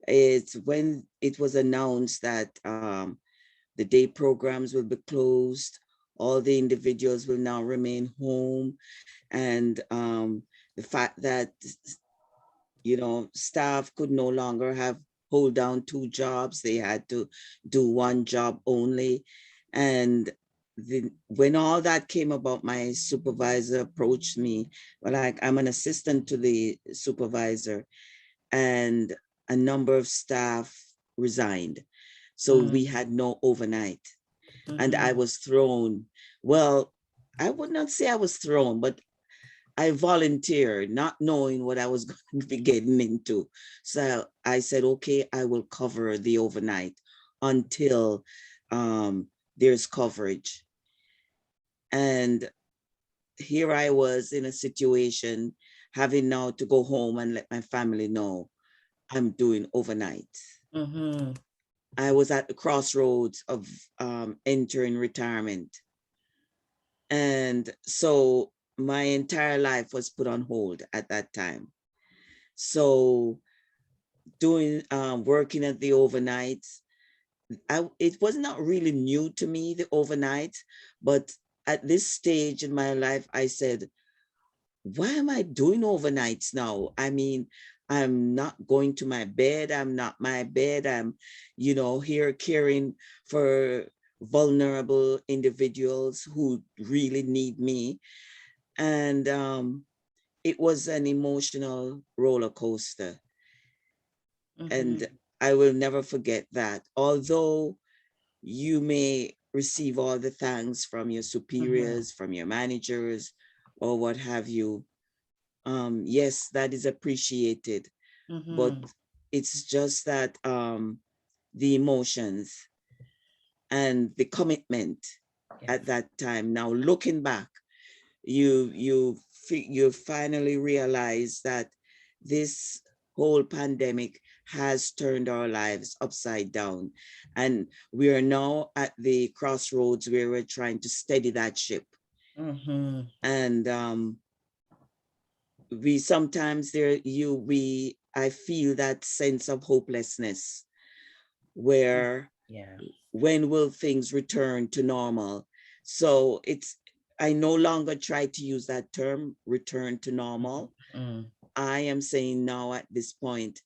is when it was announced that the day programs will be closed, all the individuals will now remain home, and the fact that, staff could no longer hold down 2 jobs. They had to do 1 job only. And when all that came about, my supervisor approached me. Well, I'm an assistant to the supervisor, and a number of staff resigned. So we had no overnight. And I was thrown. Well, I would not say I was thrown, but I volunteered, not knowing what I was going to be getting into. So I said, okay, I will cover the overnight until there's coverage. And here I was in a situation, having now to go home and let my family know I'm doing overnight. I was at the crossroads of entering retirement. And so my entire life was put on hold at that time. So working at the overnights, it was not really new to me, the overnight, but at this stage in my life, I said, why am I doing overnights now? I mean, I'm not going to my bed. I'm not my bed. I'm, here caring for vulnerable individuals who really need me. And it was an emotional roller coaster. And I will never forget that. Although you may receive all the thanks from your superiors, from your managers, or what have you, yes, that is appreciated. But it's just that the emotions and the commitment at that time. Now looking back, you finally realize that this whole pandemic has turned our lives upside down, and we are now at the crossroads where we're trying to steady that ship. And we sometimes I feel that sense of hopelessness, where when will things return to normal? So I no longer try to use that term, return to normal. I am saying now at this point,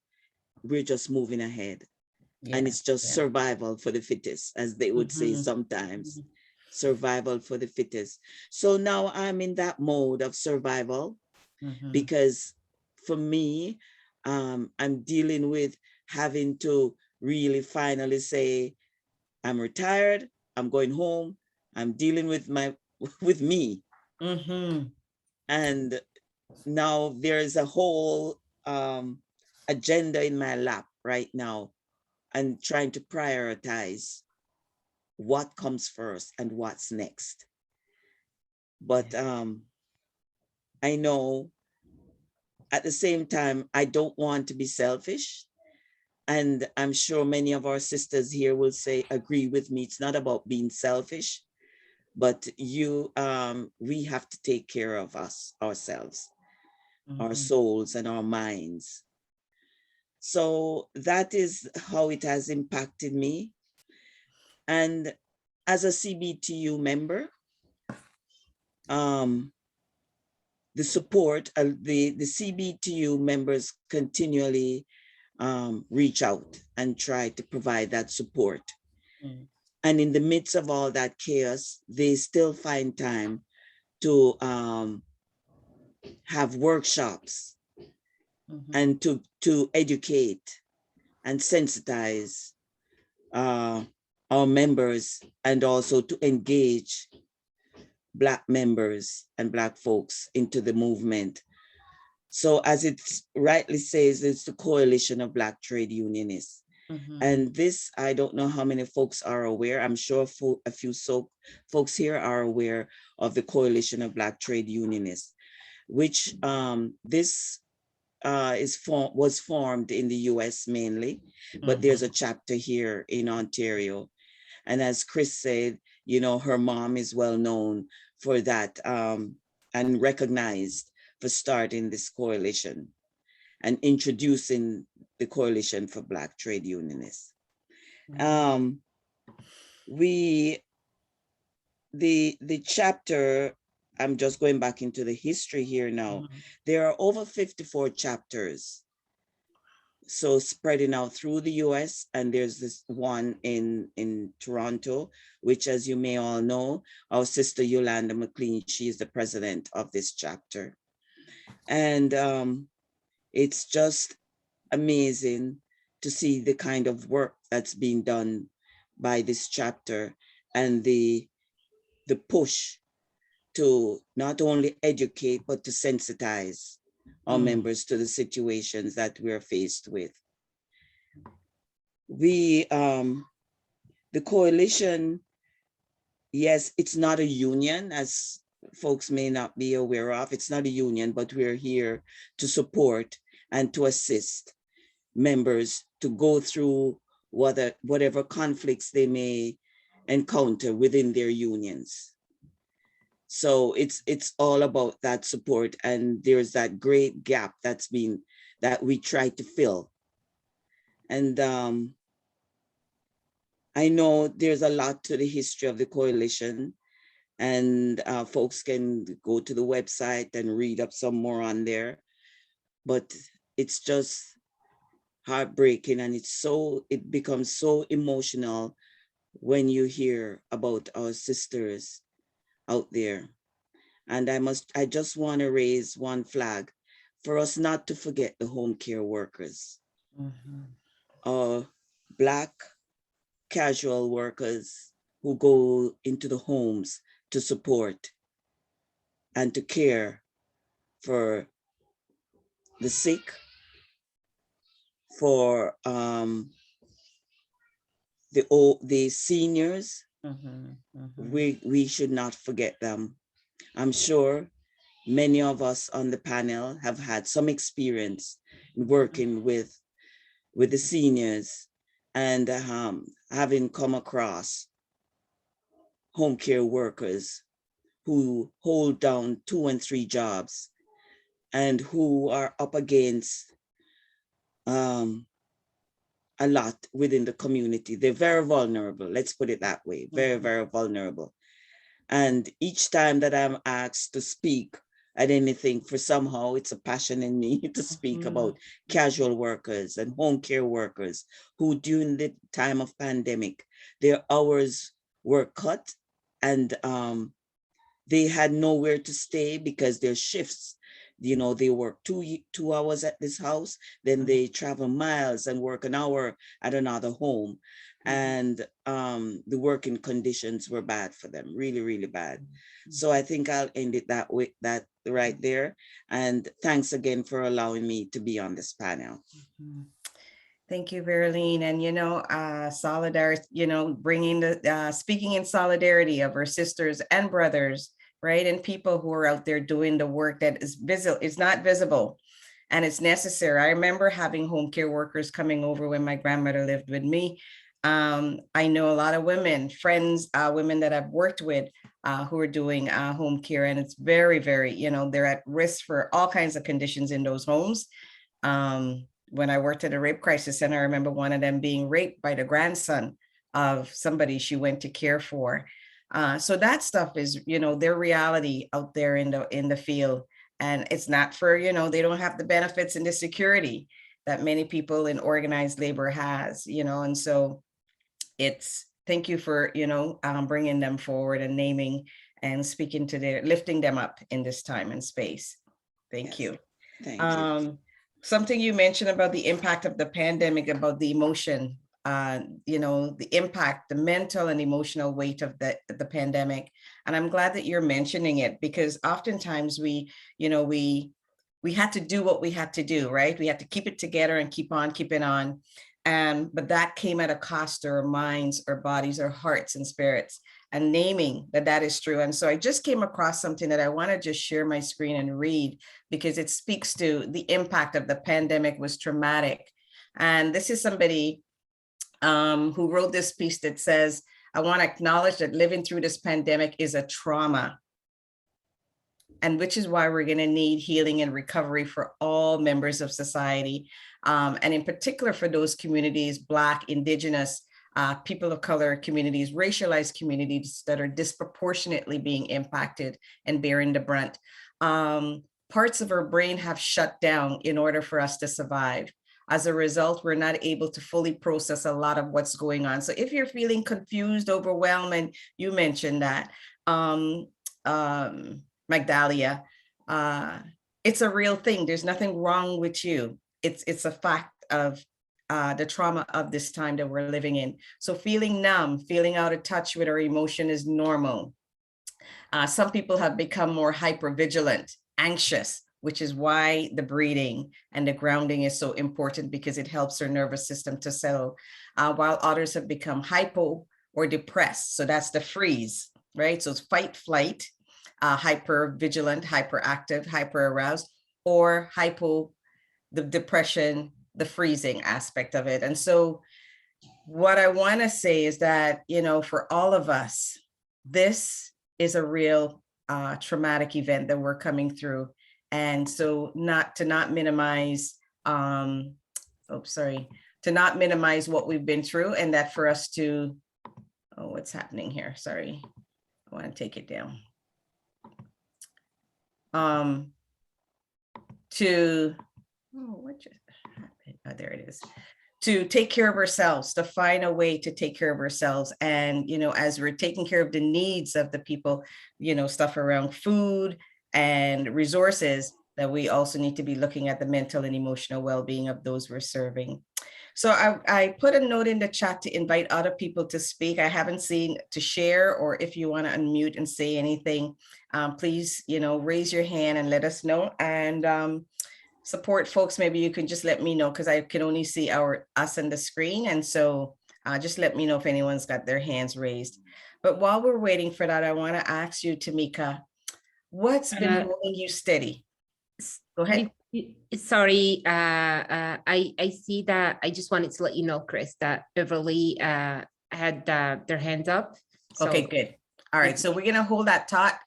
we're just moving ahead. And it's just survival for the fittest, as they would say sometimes. Survival for the fittest. So now I'm in that mode of survival, because for me, I'm dealing with having to really finally say, I'm retired, I'm going home, I'm dealing with with me. And now there's a whole agenda in my lap right now, and trying to prioritize what comes first and what's next. But I know at the same time, I don't want to be selfish. And I'm sure many of our sisters here will say, agree with me. It's not about being selfish, but we have to take care of ourselves, our souls and our minds. So that is how it has impacted me. And as a CBTU member, the support, the CBTU members continually reach out and try to provide that support. And in the midst of all that chaos, they still find time to have workshops and to educate and sensitize our members, and also to engage Black members and Black folks into the movement. So as it rightly says, it's the Coalition of Black Trade Unionists. And this, I don't know how many folks are aware. I'm sure a few folks here are aware of the Coalition of Black Trade Unionists, which this was formed in the US mainly, but there's a chapter here in Ontario. And as Chris said, you know, her mom is well known for that and recognized for starting this coalition and introducing the Coalition for Black Trade Unionists. The chapter, I'm just going back into the history here now. There are over 54 chapters. So spreading out through the US, and there's this one in Toronto, which, as you may all know, our sister Yolanda McLean, she is the president of this chapter. And it's just amazing to see the kind of work that's being done by this chapter, and the push to not only educate, but to sensitize our members to the situations that we're faced with. The coalition, yes, it's not a union, as folks may not be aware of. It's not a union, but we're here to support and to assist members to go through whatever conflicts they may encounter within their unions. So it's all about that support, and there's that great gap that we try to fill. And I know there's a lot to the history of the coalition, and folks can go to the website and read up some more on there, but it's just heartbreaking, and it becomes so emotional when you hear about our sisters out there. And I just want to raise one flag for us not to forget the home care workers, Black casual workers who go into the homes to support and to care for the sick, for the seniors. We should not forget them. I'm sure many of us on the panel have had some experience working with the seniors, and having come across home care workers who hold down 2 and 3 jobs and who are up against a lot within the community. They're very vulnerable, let's put it that way, very, very vulnerable. And each time that I'm asked to speak at anything, for somehow it's a passion in me to speak about casual workers and home care workers who during the time of pandemic, their hours were cut, and they had nowhere to stay because their shifts you know, they work 2 hours at this house, then they travel miles and work an hour at another home. And the working conditions were bad for them, really, really bad. So I think I'll end it that way, that right there. And thanks again for allowing me to be on this panel. Thank you, Verlene. And, you know, solidarity, you know, bringing the, speaking in solidarity of our sisters and brothers, right? And people who are out there doing the work that is visible, is not visible, and it's necessary. I remember having home care workers coming over when my grandmother lived with me. I know a lot of women, friends, women that I've worked with who are doing home care, and it's very, very, you know, they're at risk for all kinds of conditions in those homes. When I worked at a rape crisis center, I remember one of them being raped by the grandson of somebody she went to care for. So that stuff is, you know, their reality out there in the field. And it's not for, you know, they don't have the benefits and the security that many people in organized labor has, you know, and so it's, thank you for, you know, bringing them forward and naming and speaking to their, lifting them up in this time and space. Thank you. Thank you. Something you mentioned about the impact of the pandemic, about the emotion, you know, the impact, the mental and emotional weight of the pandemic. And I'm glad that you're mentioning it, because oftentimes we, you know, we had to do what we had to do, right? We had to keep it together and keep on keeping on. But that came at a cost to our minds, our bodies, our hearts and spirits, and naming that that is true. And so I just came across something that I want to just share my screen and read, because it speaks to the impact of the pandemic was traumatic. And this is somebody who wrote this piece that says, I want to acknowledge that living through this pandemic is a trauma, and which is why we're going to need healing and recovery for all members of society. And in particular for those communities, Black, Indigenous, people of color communities, racialized communities that are disproportionately being impacted and bearing the brunt. Parts of our brain have shut down in order for us to survive. As a result, we're not able to fully process a lot of what's going on. So if you're feeling confused, overwhelmed, and you mentioned that, Magdalia, it's a real thing. There's nothing wrong with you. It's a fact of the trauma of this time that we're living in. So feeling numb, feeling out of touch with our emotion is normal. Some people have become more hypervigilant, anxious, which is why the breathing and the grounding is so important, because it helps their nervous system to settle, while others have become hypo or depressed. So that's the freeze, right? So it's fight, flight, hyper vigilant, hyperactive, hyper aroused, or hypo, the depression, the freezing aspect of it. And so what I want to say is that, you know, for all of us, this is a real traumatic event that we're coming through. And so not minimize, to not minimize what we've been through, and that for us to, oh, what's happening here? Sorry, I want to take it down. What just happened? Oh, there it is. To take care of ourselves, to find a way to take care of ourselves. And, you know, as we're taking care of the needs of the people, you know, stuff around food and resources, that we also need to be looking at the mental and emotional well-being of those we're serving. So I put a note in the chat to invite other people to speak. I haven't seen to share, or if you want to unmute and say anything, please, you know, raise your hand and let us know. And support folks, maybe you can just let me know, because I can only see us on the screen. And so just let me know if anyone's got their hands raised. But while we're waiting for that, I want to ask you, Tamika, what's been holding you steady? Go ahead. Sorry, I see that. I just wanted to let you know, Chris, that Beverly had their hands up. So. Okay, good. All right, so we're gonna hold that thought.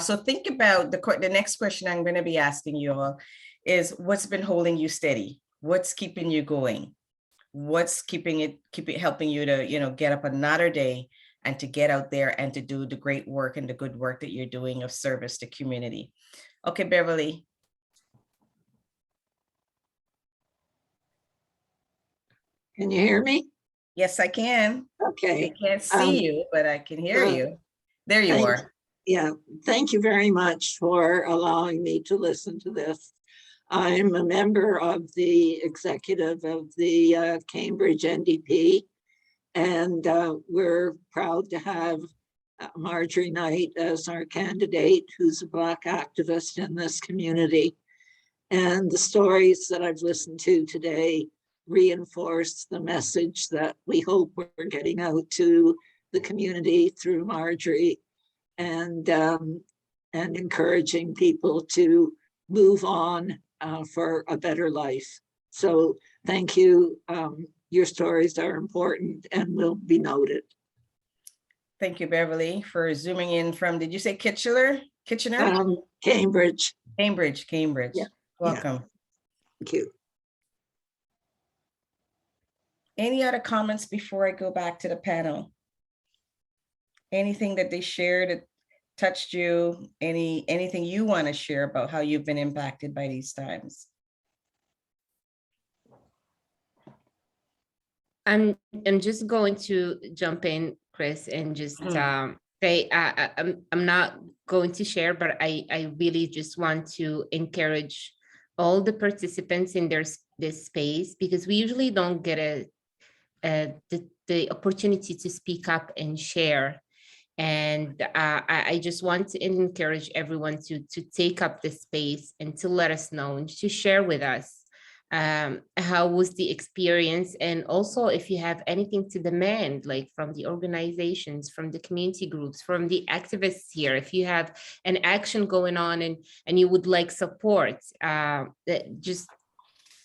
So think about the next question I'm gonna be asking you all is, what's been holding you steady? What's keeping you going? What's helping you to, you know, get up another day and to get out there and to do the great work and the good work that you're doing of service to community? Okay, Beverly. Can you hear me? Yes, I can. Okay. I can't see you, but I can hear you. There you are. Yeah, thank you very much for allowing me to listen to this. I'm a member of the executive of the Cambridge NDP, and we're proud to have Marjorie Knight as our candidate, who's a Black activist in this community. And the stories that I've listened to today reinforce the message that we hope we're getting out to the community through Marjorie, and encouraging people to move on for a better life. So thank you. Your stories are important and will be noted. Thank you, Beverly, for zooming in from, did you say Kitchener? Kitchener? Cambridge. Cambridge. Yeah. Welcome. Thank you. Any other comments before I go back to the panel? Anything that they shared that touched you? Anything you want to share about how you've been impacted by these times? I'm just going to jump in, Chris, and just say I'm not going to share, but I really just want to encourage all the participants in this space, because we usually don't get the opportunity to speak up and share. And I just want to encourage everyone to take up the space and to let us know and to share with us how was the experience, and also if you have anything to demand, like from the organizations, from the community groups, from the activists here, if you have an action going on and you would like support, just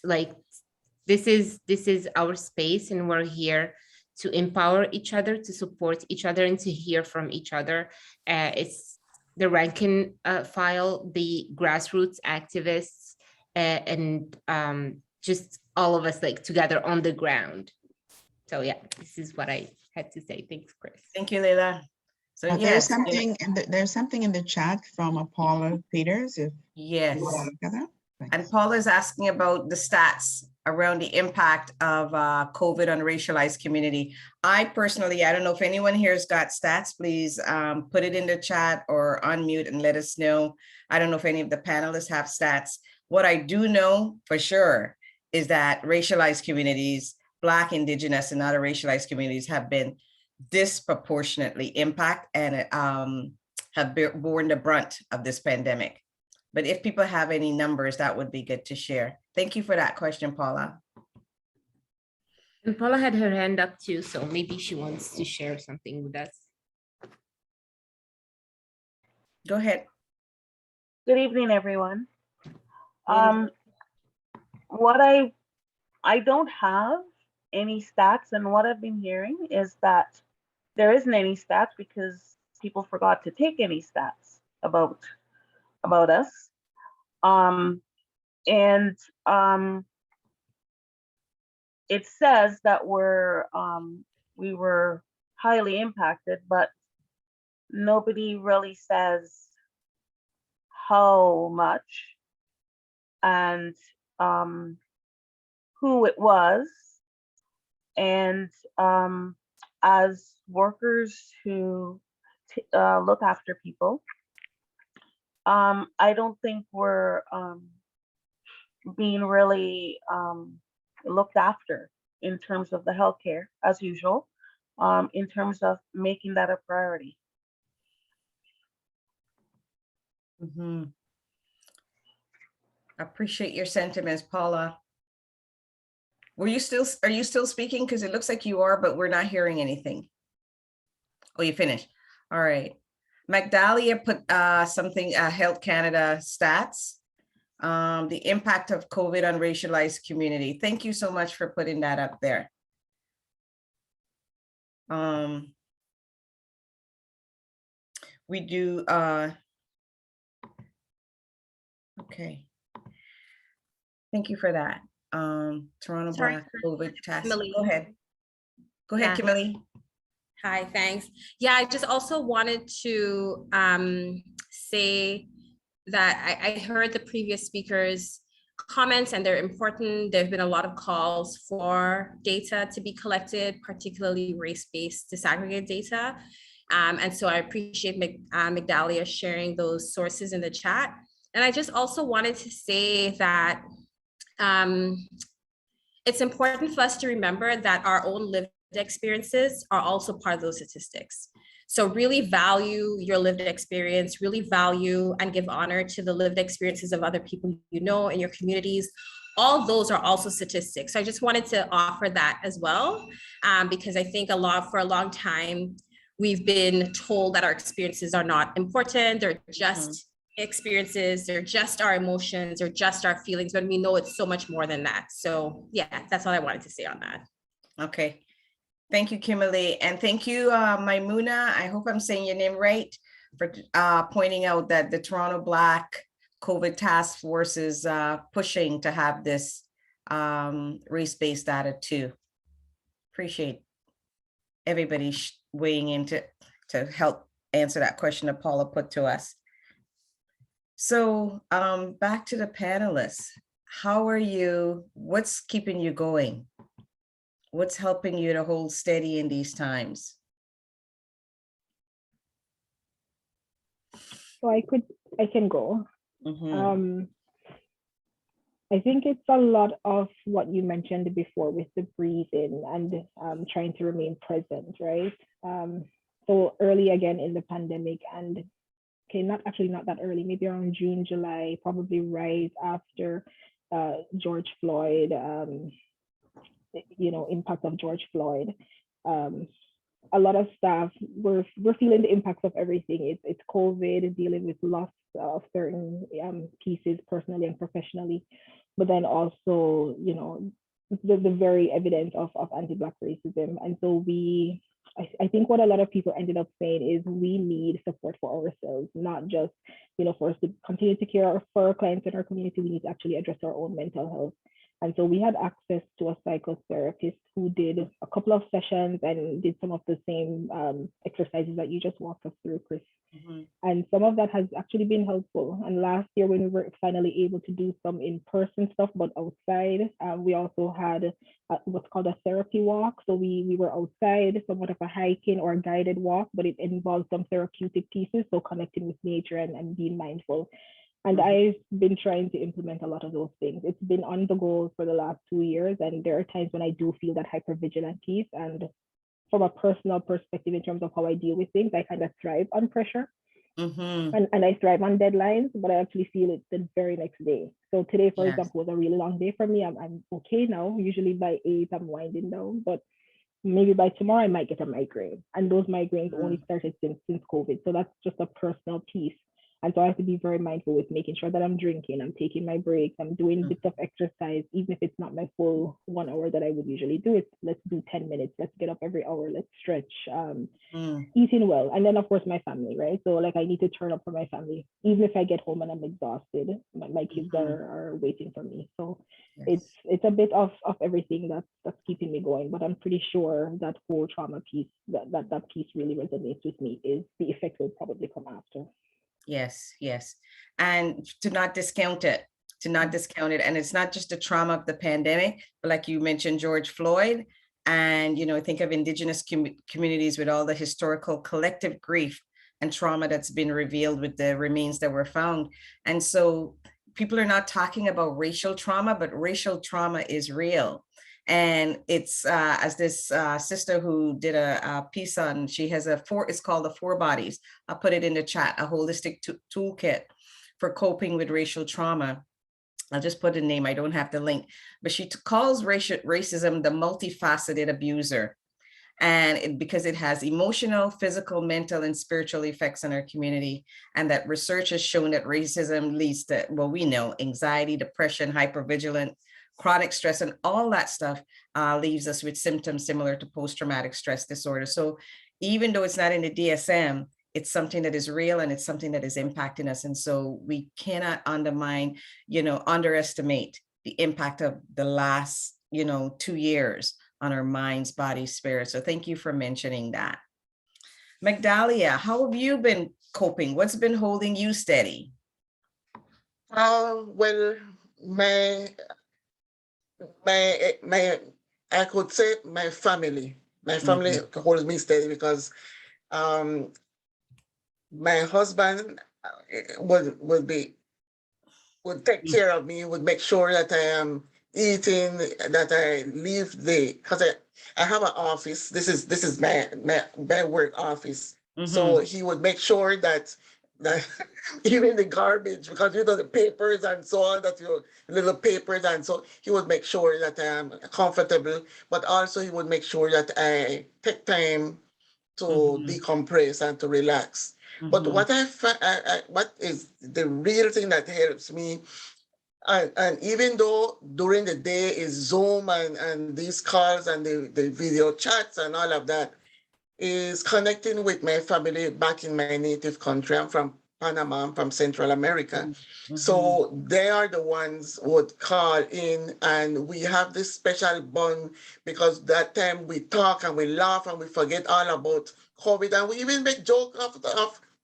like this is our space, and we're here to empower each other, to support each other, and to hear from each other. It's the rank and file, the grassroots activists, and just all of us like together on the ground. So yeah, this is what I had to say. Thanks, Chris. Thank you, Leila. So There's something in the chat from Paula Peters. Yes. And Paula is asking about the stats around the impact of COVID on the racialized community. I personally, I don't know if anyone here has got stats, please put it in the chat or unmute and let us know. I don't know if any of the panelists have stats. What I do know for sure is that racialized communities, Black, Indigenous, and other racialized communities have been disproportionately impacted and have borne the brunt of this pandemic. But if people have any numbers, that would be good to share. Thank you for that question, Paula. And Paula had her hand up too, so maybe she wants to share something with us. Go ahead. Good evening, everyone. What I don't have any stats, and what I've been hearing is that there isn't any stats because people forgot to take any stats about us. It says that we were highly impacted, but nobody really says how much and who it was. And as workers who look after people, I don't think we're being really looked after in terms of the healthcare as usual, in terms of making that a priority. Mm-hmm. I appreciate your sentiments, Paula. Are you still speaking? Because it looks like you are, but we're not hearing anything. Oh, you finished. All right. Magdalia put something, Health Canada stats, the impact of COVID on racialized community. Thank you so much for putting that up there. We do, okay. Thank you for that. Toronto Black COVID task. Go ahead. Go ahead, Kimberly. Hi, thanks. Yeah, I just also wanted to say that I heard the previous speakers' comments and they're important. There have been a lot of calls for data to be collected, particularly race-based disaggregated data. And so I appreciate Migdalia sharing those sources in the chat. And I just also wanted to say that it's important for us to remember that our own lived experiences are also part of those statistics. So really value your lived experience, really value and give honor to the lived experiences of other people you know in your communities. All those are also statistics. So I just wanted to offer that as well, because I think for a long time, we've been told that our experiences are not important. They're just experiences, they're just our emotions, or just our feelings, but we know it's so much more than that. So yeah, that's all I wanted to say on that. Okay. Thank you, Kimberly. And thank you, Maimuna. I hope I'm saying your name right, for pointing out that the Toronto Black COVID Task Force is pushing to have this race-based data too. Appreciate everybody weighing in to help answer that question that Paula put to us. So back to the panelists. How are you? What's keeping you going? What's helping you to hold steady in these times? So I can go. I think it's a lot of what you mentioned before with the breathing and trying to remain present, right? So early again in the pandemic, and okay, not that early, maybe around June, July, probably right after George Floyd, impact of George Floyd. A lot of staff we're feeling the impacts of everything. It's COVID, dealing with loss of certain pieces personally and professionally, but then also, the very evidence of anti-Black racism. And so I think what a lot of people ended up saying is we need support for ourselves, not just, for us to continue to care for our clients in our community. We need to actually address our own mental health. And so we had access to a psychotherapist who did a couple of sessions and did some of the same exercises that you just walked us through, Chris. And some of that has actually been helpful. And last year, when we were finally able to do some in-person stuff, but outside, we also had what's called a therapy walk. So we were outside, somewhat of a hiking or a guided walk, but it involved some therapeutic pieces, so connecting with nature and being mindful. And I've been trying to implement a lot of those things. It's been on the go for the last 2 years. And there are times when I do feel that hypervigilant piece. And from a personal perspective, in terms of how I deal with things, I kind of thrive on pressure. And I thrive on deadlines, but I actually feel it the very next day. So today, for example, was a really long day for me. I'm okay now. Usually by 8, I'm winding down, but maybe by tomorrow I might get a migraine. And those migraines only started since COVID. So that's just a personal piece. And so I have to be very mindful with making sure that I'm drinking, I'm taking my breaks, I'm doing bits of exercise, even if it's not my full 1 hour that I would usually do it. Let's do 10 minutes, let's get up every hour, let's stretch, eating well. And then of course my family, right? So like I need to turn up for my family, even if I get home and I'm exhausted, my kids are waiting for me. So it's a bit of everything that's keeping me going, but I'm pretty sure that whole trauma piece, that piece really resonates with me, is the effect will probably come after. Yes, yes. And to not discount it. And it's not just the trauma of the pandemic, but like you mentioned, George Floyd, and, think of Indigenous communities with all the historical collective grief and trauma that's been revealed with the remains that were found. And so people are not talking about racial trauma, but racial trauma is real. And it's as this sister who did a piece on, she has it's called the 4 Bodies. I'll put it in the chat, a holistic toolkit for coping with racial trauma. I'll just put a name, I don't have the link, but she calls racism the multifaceted abuser. And because it has emotional, physical, mental, and spiritual effects on our community. And that research has shown that racism leads to, well, we know, anxiety, depression, hypervigilance, chronic stress, and all that stuff leaves us with symptoms similar to post-traumatic stress disorder. So even though it's not in the DSM, it's something that is real and it's something that is impacting us. And so we cannot underestimate the impact of the last, 2 years on our minds, bodies, spirit. So thank you for mentioning that. Migdalia, how have you been coping? What's been holding you steady? Well, I could say my family holds me steady, because My husband would take care of me, would make sure that I am eating, that I leave because I have an office. This is my work office. So he would make sure that even the garbage, because the papers and so on, little papers, and so he would make sure that I am comfortable, but also he would make sure that I take time to decompress and to relax. But what what is the real thing that helps me, and even though during the day is Zoom and these calls and the video chats and all of that, is connecting with my family back in my native country. I'm from Panama, I'm from Central America. So they are the ones who would call in, and we have this special bond because that time we talk and we laugh and we forget all about COVID, and we even make joke of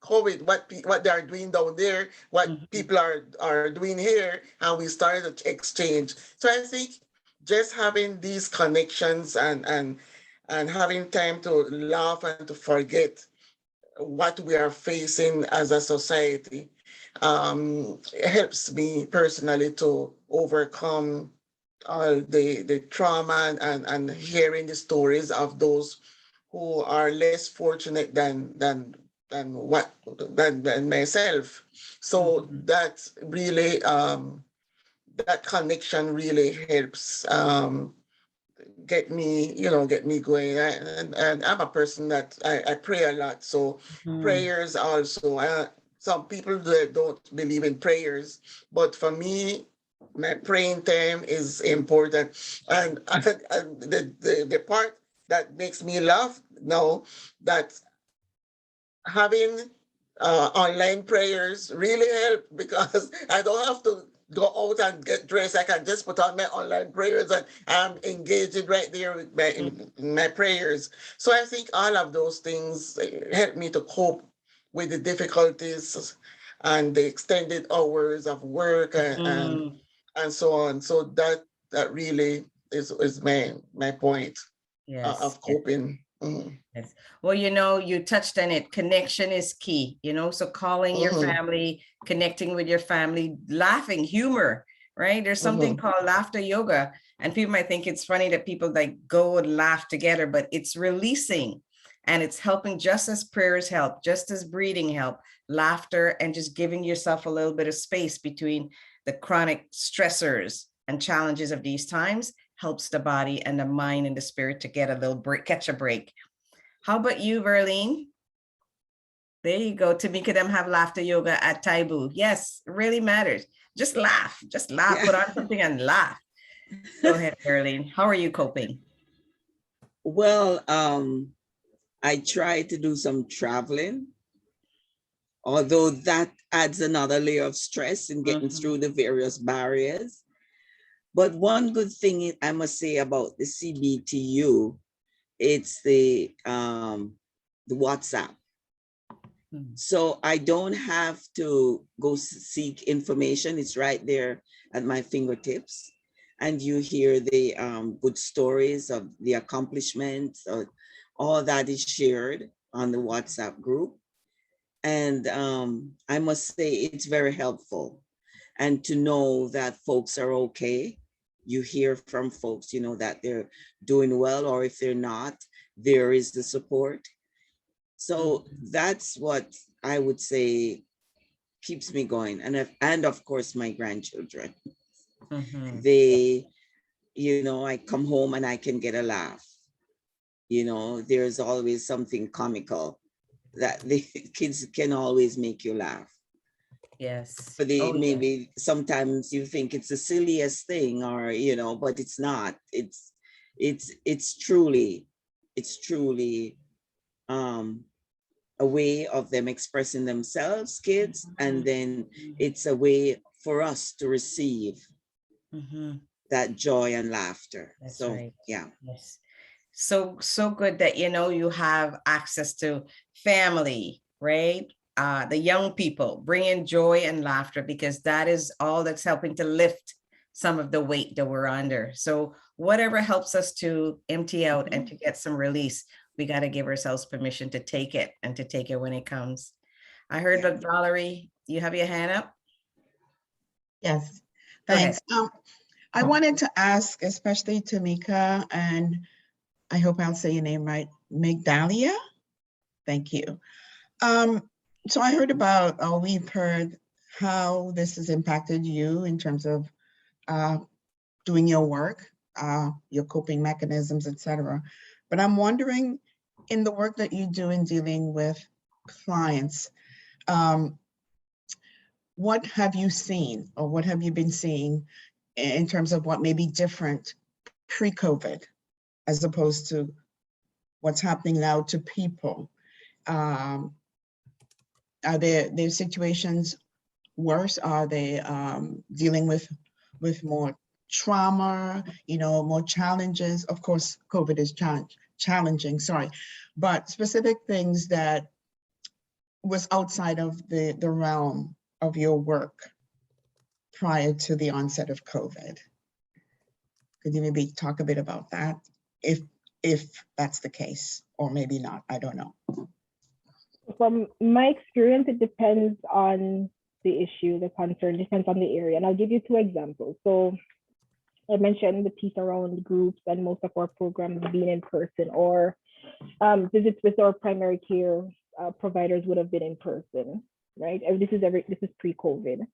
COVID, what they are doing down there, what people are doing here, and we started to exchange. So I think just having these connections and having time to laugh and to forget what we are facing as a society helps me personally to overcome all the trauma and hearing the stories of those who are less fortunate than myself. So that really that connection really helps get me going. And I'm a person that I pray a lot. So prayers also. Some people don't believe in prayers, but for me, my praying time is important. And the part that makes me laugh now, that having online prayers really help, because I don't have to go out and get dressed. I can just put on my online prayers and I'm engaged right there with my prayers. So I think all of those things help me to cope with the difficulties and the extended hours of work and so on. So that really is my point of coping. Yes. Well, you touched on it. Connection is key, so calling your family, connecting with your family, laughing, humor, right? There's something called laughter yoga, and people might think it's funny that people go and laugh together, but it's releasing, and it's helping, just as prayers help, just as breathing help, laughter and just giving yourself a little bit of space between the chronic stressors and challenges of these times helps the body and the mind and the spirit to get a little break, catch a break. How about you, Verlene? There you go. Tamika, them have laughter yoga at Taibu. Yes, it really matters. Just laugh, yeah. Put on something and laugh. Go ahead, Verlene. How are you coping? Well, I try to do some traveling, although that adds another layer of stress in getting through the various barriers. But one good thing I must say about the CBTU, it's the WhatsApp. So I don't have to go seek information. It's right there at my fingertips. And you hear the good stories of the accomplishments, all that is shared on the WhatsApp group. And I must say it's very helpful. And to know that folks are okay. You hear from folks, that they're doing well, or if they're not, there is the support. So that's what I would say keeps me going. And of course, my grandchildren. They, I come home and I can get a laugh. There's always something comical that the kids can always make you laugh. Yes. But maybe sometimes you think it's the silliest thing, or but it's not. It's truly a way of them expressing themselves, kids, and then it's a way for us to receive that joy and laughter. That's so right. Yeah. Yes. So good that you have access to family, right? The young people, bringing joy and laughter, because that is all that's helping to lift some of the weight that we're under. So whatever helps us to empty out and to get some release, we got to give ourselves permission to take it and to take it when it comes. I heard that Valerie, you have your hand up? Yes, Go ahead. thanks. I wanted to ask, especially Tamika, and I hope I'll say your name right, Migdalia. Thank you. So I heard about, or we've heard how this has impacted you in terms of doing your work, your coping mechanisms, etc. But I'm wondering, in the work that you do in dealing with clients, what have you seen, or what have you been seeing in terms of what may be different pre-COVID as opposed to what's happening now to people? Are their situations worse? Are they dealing with more trauma, more challenges? Of course, COVID is challenging, sorry, but specific things that was outside of the realm of your work prior to the onset of COVID. Could you maybe talk a bit about that, if that's the case, or maybe not, I don't know. From my experience, it depends on the issue, the concern, depends on the area. And I'll give you 2 examples. So I mentioned the piece around groups and most of our programs being in person, or visits with our primary care providers would have been in person, right? This is pre-COVID.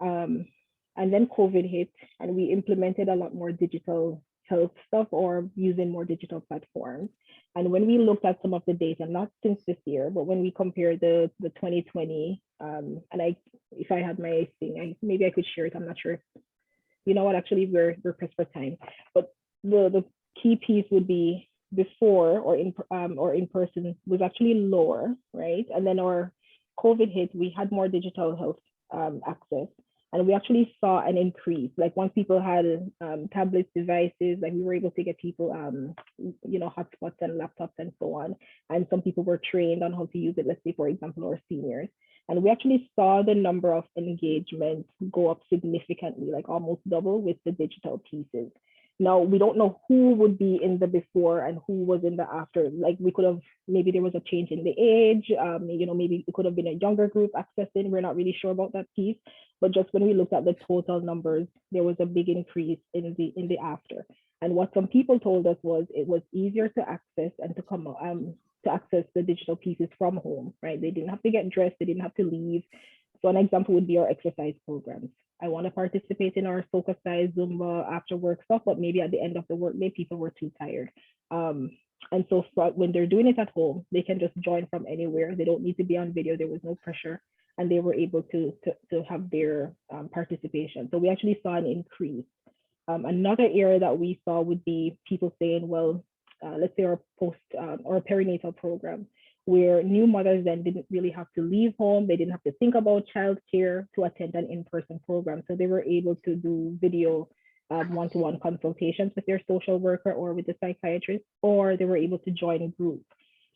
And then COVID hit and we implemented a lot more digital health stuff or using more digital platforms. And when we looked at some of the data, not since this year, but when we compare the 2020, and if I had my thing, maybe I could share it, I'm not sure. You know what, actually we're pressed for time. But the key piece would be before or in person was actually lower, right? And then our COVID hit, we had more digital health access. And we actually saw an increase. Like once people had tablets, devices, like we were able to get people, hotspots and laptops and so on. And some people were trained on how to use it, let's say, for example, our seniors. And we actually saw the number of engagements go up significantly, like almost double with the digital pieces. Now, we don't know who would be in the before and who was in the after. Like we could have, maybe there was a change in the age, maybe it could have been a younger group accessing. We're not really sure about that piece. But just when we looked at the total numbers, there was a big increase in the after. And what some people told us was it was easier to access and to access the digital pieces from home, right? They didn't have to get dressed, they didn't have to leave. So an example would be our exercise programs. I want to participate in our Soca Size, Zumba, after work stuff, but maybe at the end of the workday, people were too tired. And so when they're doing it at home, they can just join from anywhere. They don't need to be on video. There was no pressure, and they were able to have their participation. So we actually saw an increase. Another area that we saw would be people saying, well, let's say our or perinatal program, where new mothers then didn't really have to leave home. They didn't have to think about childcare to attend an in-person program. So they were able to do video one-to-one consultations with their social worker or with the psychiatrist, or they were able to join a group.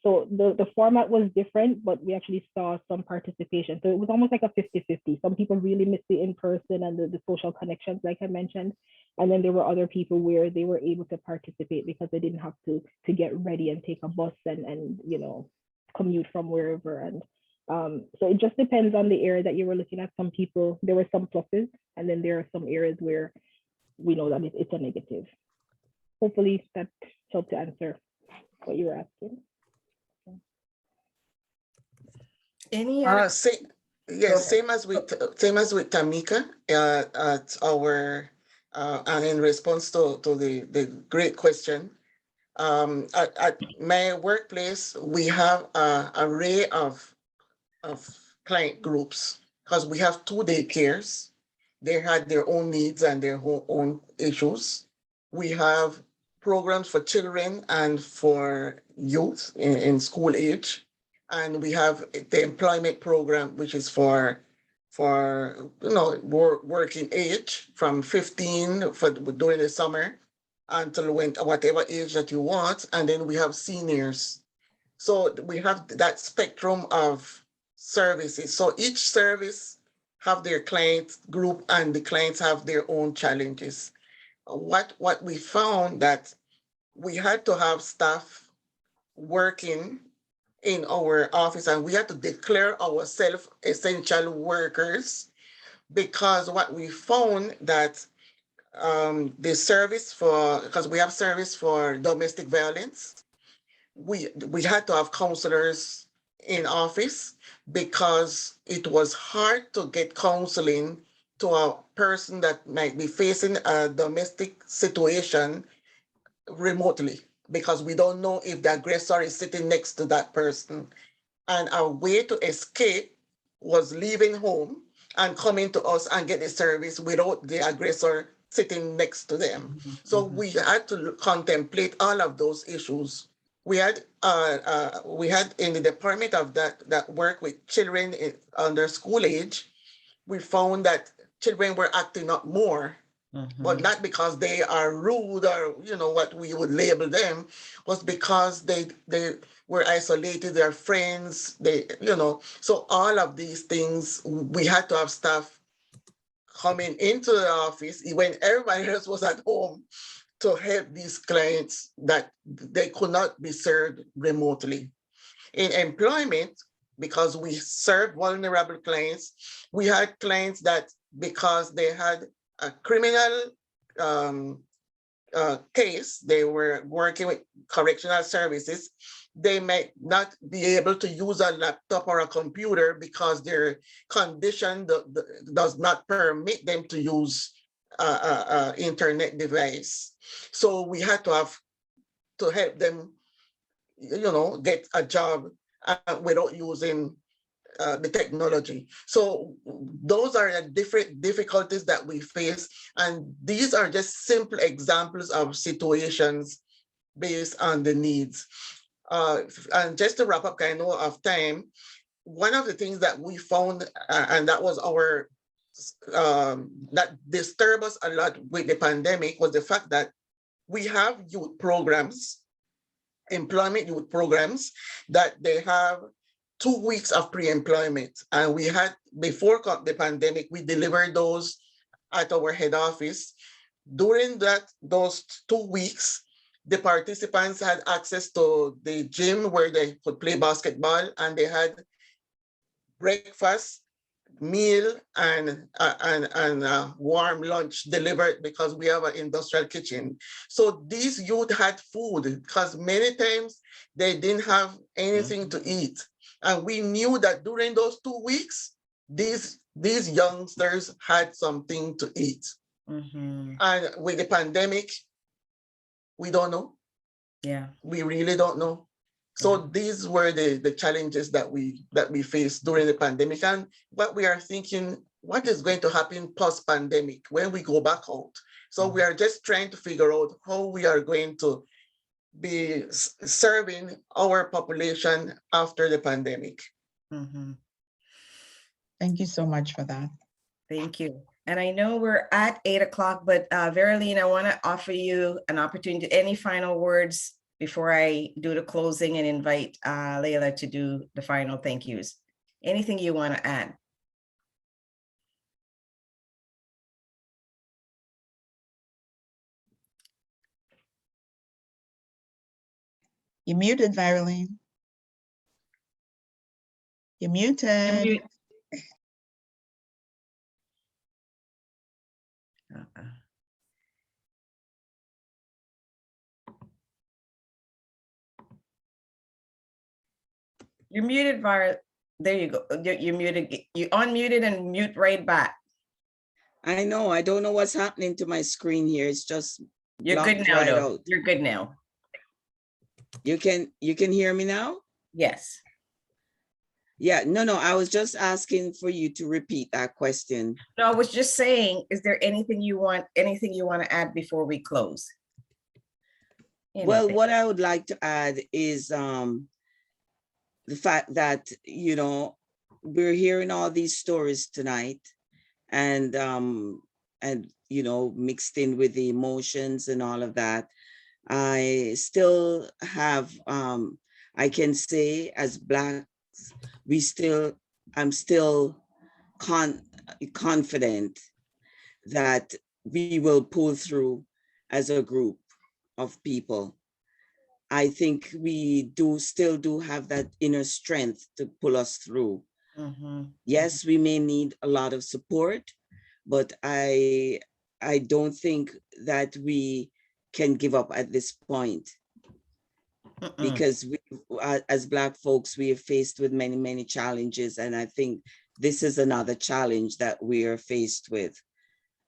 So the format was different, but we actually saw some participation. So it was almost like a 50-50. Some people really missed the in-person and the social connections, like I mentioned. And then there were other people where they were able to participate because they didn't have to get ready and take a bus and commute from wherever. And so it just depends on the area that you were looking at. Some people, there were some pluses, and then there are some areas where we know that it's a negative. Hopefully that helped to answer what you were asking. Any other? Same as with Tamika at our and in response to the great question. At my workplace, we have an array of client groups because we have 2 daycares. They had their own needs and their own issues. We have programs for children and for youth in school age. And we have the employment program, which is for working age from 15 during the summer until whatever age that you want. And then we have seniors. So we have that spectrum of services. So each service have their client group and the clients have their own challenges. What we found that we had to have staff working in our office and we had to declare ourselves essential workers, because what we found that the service for, because we have service for domestic violence, we had to have counselors in office because it was hard to get counseling to a person that might be facing a domestic situation remotely, because we don't know if the aggressor is sitting next to that person. And our way to escape was leaving home and coming to us and get the service without the aggressor sitting next to them. So we had to contemplate all of those issues. We had in the department of that work with children under school age, we found that children were acting up more, but not because they are rude or what we would label them, was because they were isolated, their friends, so all of these things, we had to have staff coming into the office when everybody else was at home to help these clients that they could not be served remotely. In employment, because we served vulnerable clients, we had clients that because they had a criminal case, they were working with correctional services, they might not be able to use a laptop or a computer because their condition does not permit them to use an internet device. So we had to have to help them, get a job without using the technology. So those are the different difficulties that we face. And these are just simple examples of situations based on the needs. And just to wrap up, I know of time, one of the things that we found, and that was our, that disturbed us a lot with the pandemic, was the fact that we have youth programs, employment youth programs, that they have 2 weeks of pre-employment. And we had, before the pandemic, we delivered those at our head office. During those 2 weeks, the participants had access to the gym where they could play basketball, and they had breakfast, meal, and warm lunch delivered because we have an industrial kitchen. So these youth had food because many times they didn't have anything to eat. And we knew that during those 2 weeks, these youngsters had something to eat. And with the pandemic, we don't know. Yeah. We really don't know. So these were the challenges that we faced during the pandemic. And what we are thinking, what is going to happen post-pandemic when we go back out? So we are just trying to figure out how we are going to be serving our population after the pandemic. Thank you so much for that. Thank you. And I know we're at 8 o'clock, but Veroline, I want to offer you an opportunity. Any final words before I do the closing and invite Layla to do the final thank yous? Anything you want to add? You're muted, Veroline. You're muted. You're muted, Violet. There you go. You're muted. You unmuted and mute right back. I know. I don't know what's happening to my screen here. It's just you're good now. right Though. out. You're good now. You can hear me now? Yes. Yeah. No. I was just asking for you to repeat that question. No, I was just saying, is there anything you want to add before we close? Anything. Well, what I would like to add is the fact that, we're hearing all these stories tonight, and mixed in with the emotions and all of that. I still have, I can say as Blacks, I'm still confident that we will pull through as a group of people. I think we still do have that inner strength to pull us through. Yes, we may need a lot of support, but I don't think that we can give up at this point, because we, as Black folks, we are faced with many, many challenges. And I think this is another challenge that we are faced with.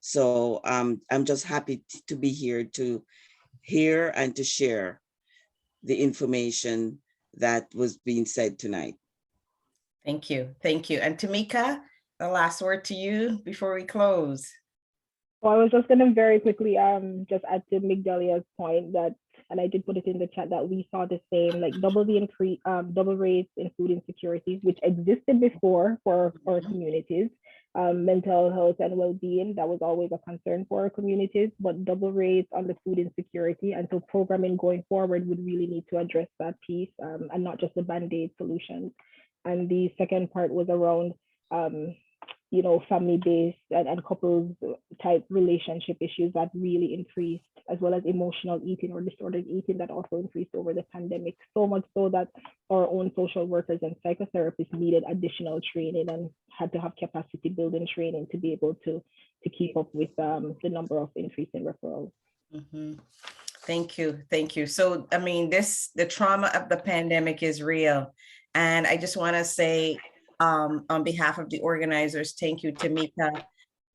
So I'm just happy to be here to hear and to share the information that was being said tonight. Thank you. Thank you. And Tamika, the last word to you before we close. Well, I was just going to very quickly just add to Migdalia's point that, and I did put it in the chat, that we saw the same, like double rates in food insecurities, which existed before for our communities. Mental health and well-being, that was always a concern for our communities, but double rates on the food insecurity. And so programming going forward would really need to address that piece, and not just the Band-Aid solutions. And the second part was around family-based and couples type relationship issues that really increased, as well as emotional eating or disordered eating that also increased over the pandemic, so much so that our own social workers and psychotherapists needed additional training and had to have capacity building training to be able to keep up with the number of increase in referrals. Thank you. Thank you. So, I mean, the trauma of the pandemic is real. And I just want to say, on behalf of the organizers, thank you, Tamika.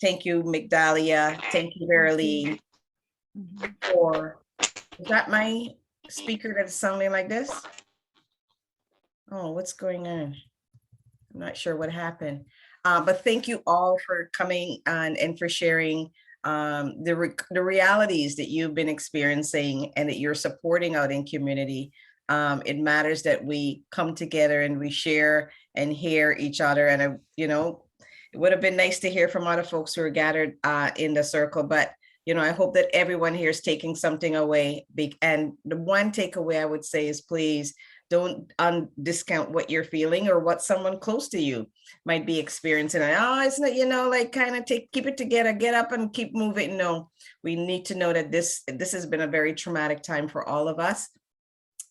Thank you, Migdalia. Thank you, Verily. Is that my speaker that's sounding like this? Oh, what's going on? I'm not sure what happened. But thank you all for coming on and for sharing the realities that you've been experiencing and that you're supporting out in community. It matters that we come together and we share and hear each other. And, it would have been nice to hear from other folks who are gathered in the circle, but, I hope that everyone here is taking something away. And the one takeaway I would say is, please don't discount what you're feeling or what someone close to you might be experiencing. It's not, kind of keep it together, get up and keep moving. No, we need to know that this has been a very traumatic time for all of us.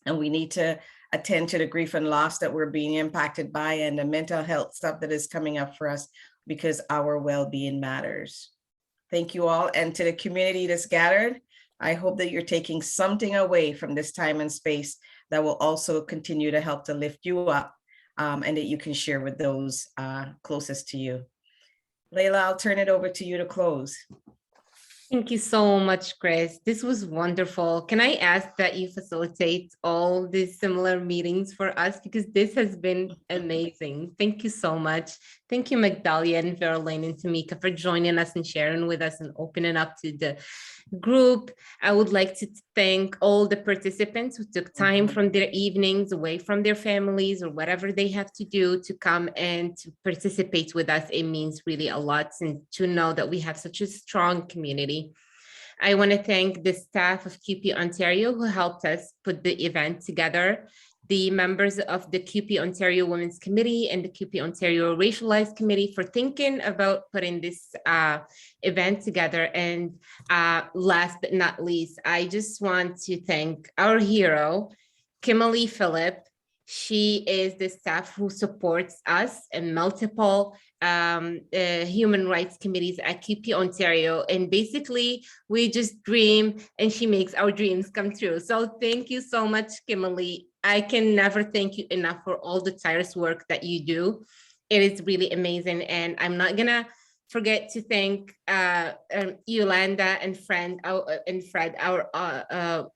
And we need to attend to the grief and loss that we're being impacted by and the mental health stuff that is coming up for us, because our well-being matters. Thank you all. And to the community that's gathered, I hope that you're taking something away from this time and space that will also continue to help to lift you up, and that you can share with those closest to you. Layla, I'll turn it over to you to close. Thank you so much, Chris. This was wonderful. Can I ask that you facilitate all these similar meetings for us? Because this has been amazing. Thank you so much. Thank you, Migdalia and Verlaine and Tamika, for joining us and sharing with us and opening up to the group. I would like to thank all the participants who took time from their evenings away from their families or whatever they have to do to come and to participate with us. It means really a lot, and to know that we have such a strong community. I want to thank the staff of CUPE Ontario who helped us put the event together, the members of the CUPE Ontario Women's Committee and the CUPE Ontario Racialized Committee for thinking about putting this event together. And last but not least, I just want to thank our hero, Kimberly Phillip. She is the staff who supports us in multiple human rights committees at CUPE Ontario. And basically, we just dream and she makes our dreams come true. So thank you so much, Kimberly. I can never thank you enough for all the tireless work that you do. It is really amazing. And I'm not gonna forget to thank Yolanda and Fred, our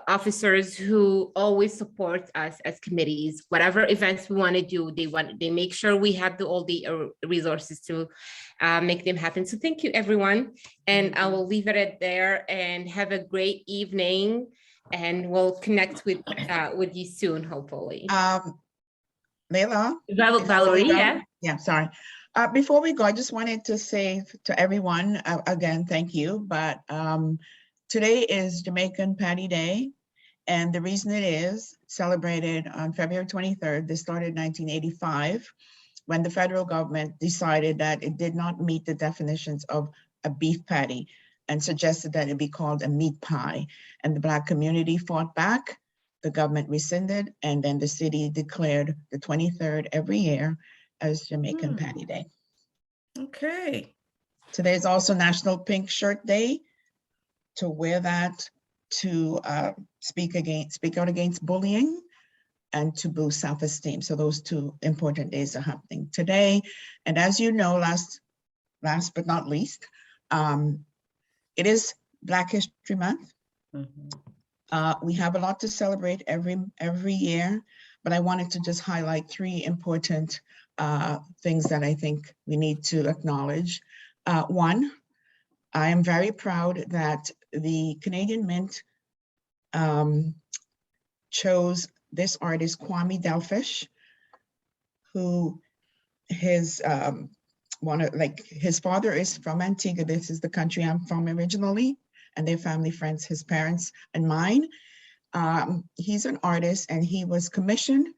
officers who always support us as committees. Whatever events we want to do, they make sure we have all the resources to make them happen. So thank you, everyone. And I will leave it at there, and have a great evening. And we'll connect with you soon, hopefully. Layla? Valerie, yeah. Yeah, sorry. Before we go, I just wanted to say to everyone, again, thank you. But today is Jamaican Patty Day. And the reason it is celebrated on February 23rd, this started in 1985, when the federal government decided that it did not meet the definitions of a beef patty and suggested that it be called a meat pie. And the Black community fought back, the government rescinded, and then the city declared the 23rd every year as Jamaican Patty Day. Okay. Today is also National Pink Shirt Day, to wear that to speak out against bullying and to boost self-esteem. So those two important days are happening today. And as you know, last but not least, it is Black History Month. We have a lot to celebrate every year, but I wanted to just highlight three important things that I think we need to acknowledge. One, I am very proud that the Canadian Mint chose this artist, Kwame Delfish, who his father is from Antigua. This is the country I'm from originally, and their family friends, his parents and mine. He's an artist, and he was commissioned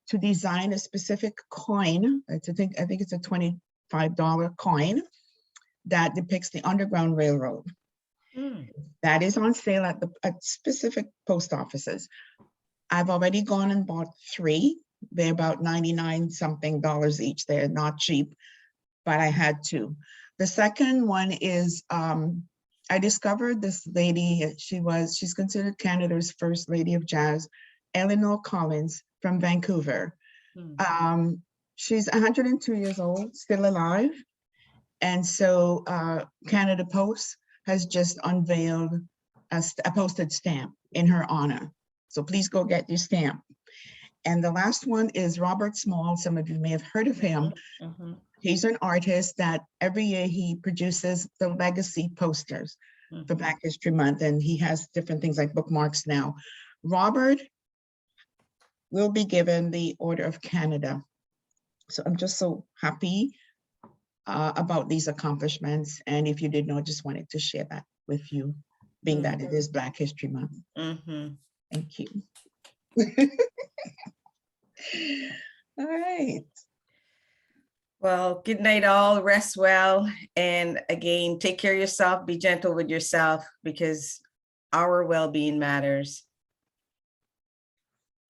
to design a specific coin. I think it's a $25 coin that depicts the Underground Railroad. That is on sale at specific post offices. I've already gone and bought 3. They're about 99 something dollars each. They're not cheap, but I had 2. The second one is I discovered this lady. She's considered Canada's first lady of jazz, Eleanor Collins from Vancouver. She's 102 years old, still alive. And so Canada Post has just unveiled a postage stamp in her honor. So please go get your stamp. And the last one is Robert Small. Some of you may have heard of him. He's an artist that every year he produces the legacy posters for Black History Month, and he has different things like bookmarks now. Robert will be given the Order of Canada. So I'm just so happy about these accomplishments. And if you didn't know, I just wanted to share that with you, being that it is Black History Month. Thank you. All right. Well, good night all, rest well. And again, take care of yourself, be gentle with yourself, because our well-being matters.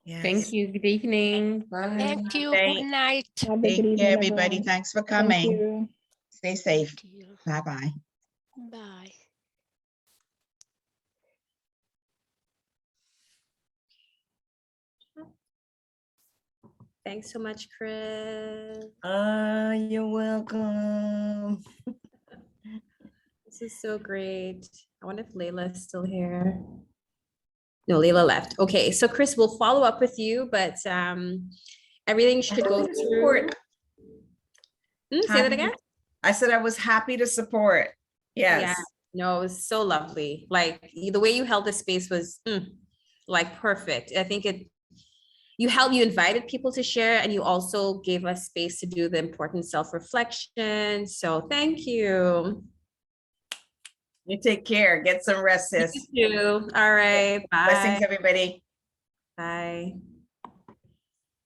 Yes. Thank you. Good evening. Bye. Thank you. Night. Good night. Have a good Take evening, care, everybody. everyone. Thanks for Thank coming. you. Stay safe. Thank you. Bye-bye. Bye. Thanks so much, Chris. You're welcome. This is so great. I wonder if Layla is still here. No, Layla left. Okay, so Chris, we'll follow up with you, but everything should go through. Say that again? I said I was happy to support. Yes. Yeah, no, it was so lovely. Like the way you held the space was like perfect. I think you invited people to share, and you also gave us space to do the important self-reflection. So thank you. You take care. Get some rest, sis. You too. All right. Bye. Blessings, everybody. Bye.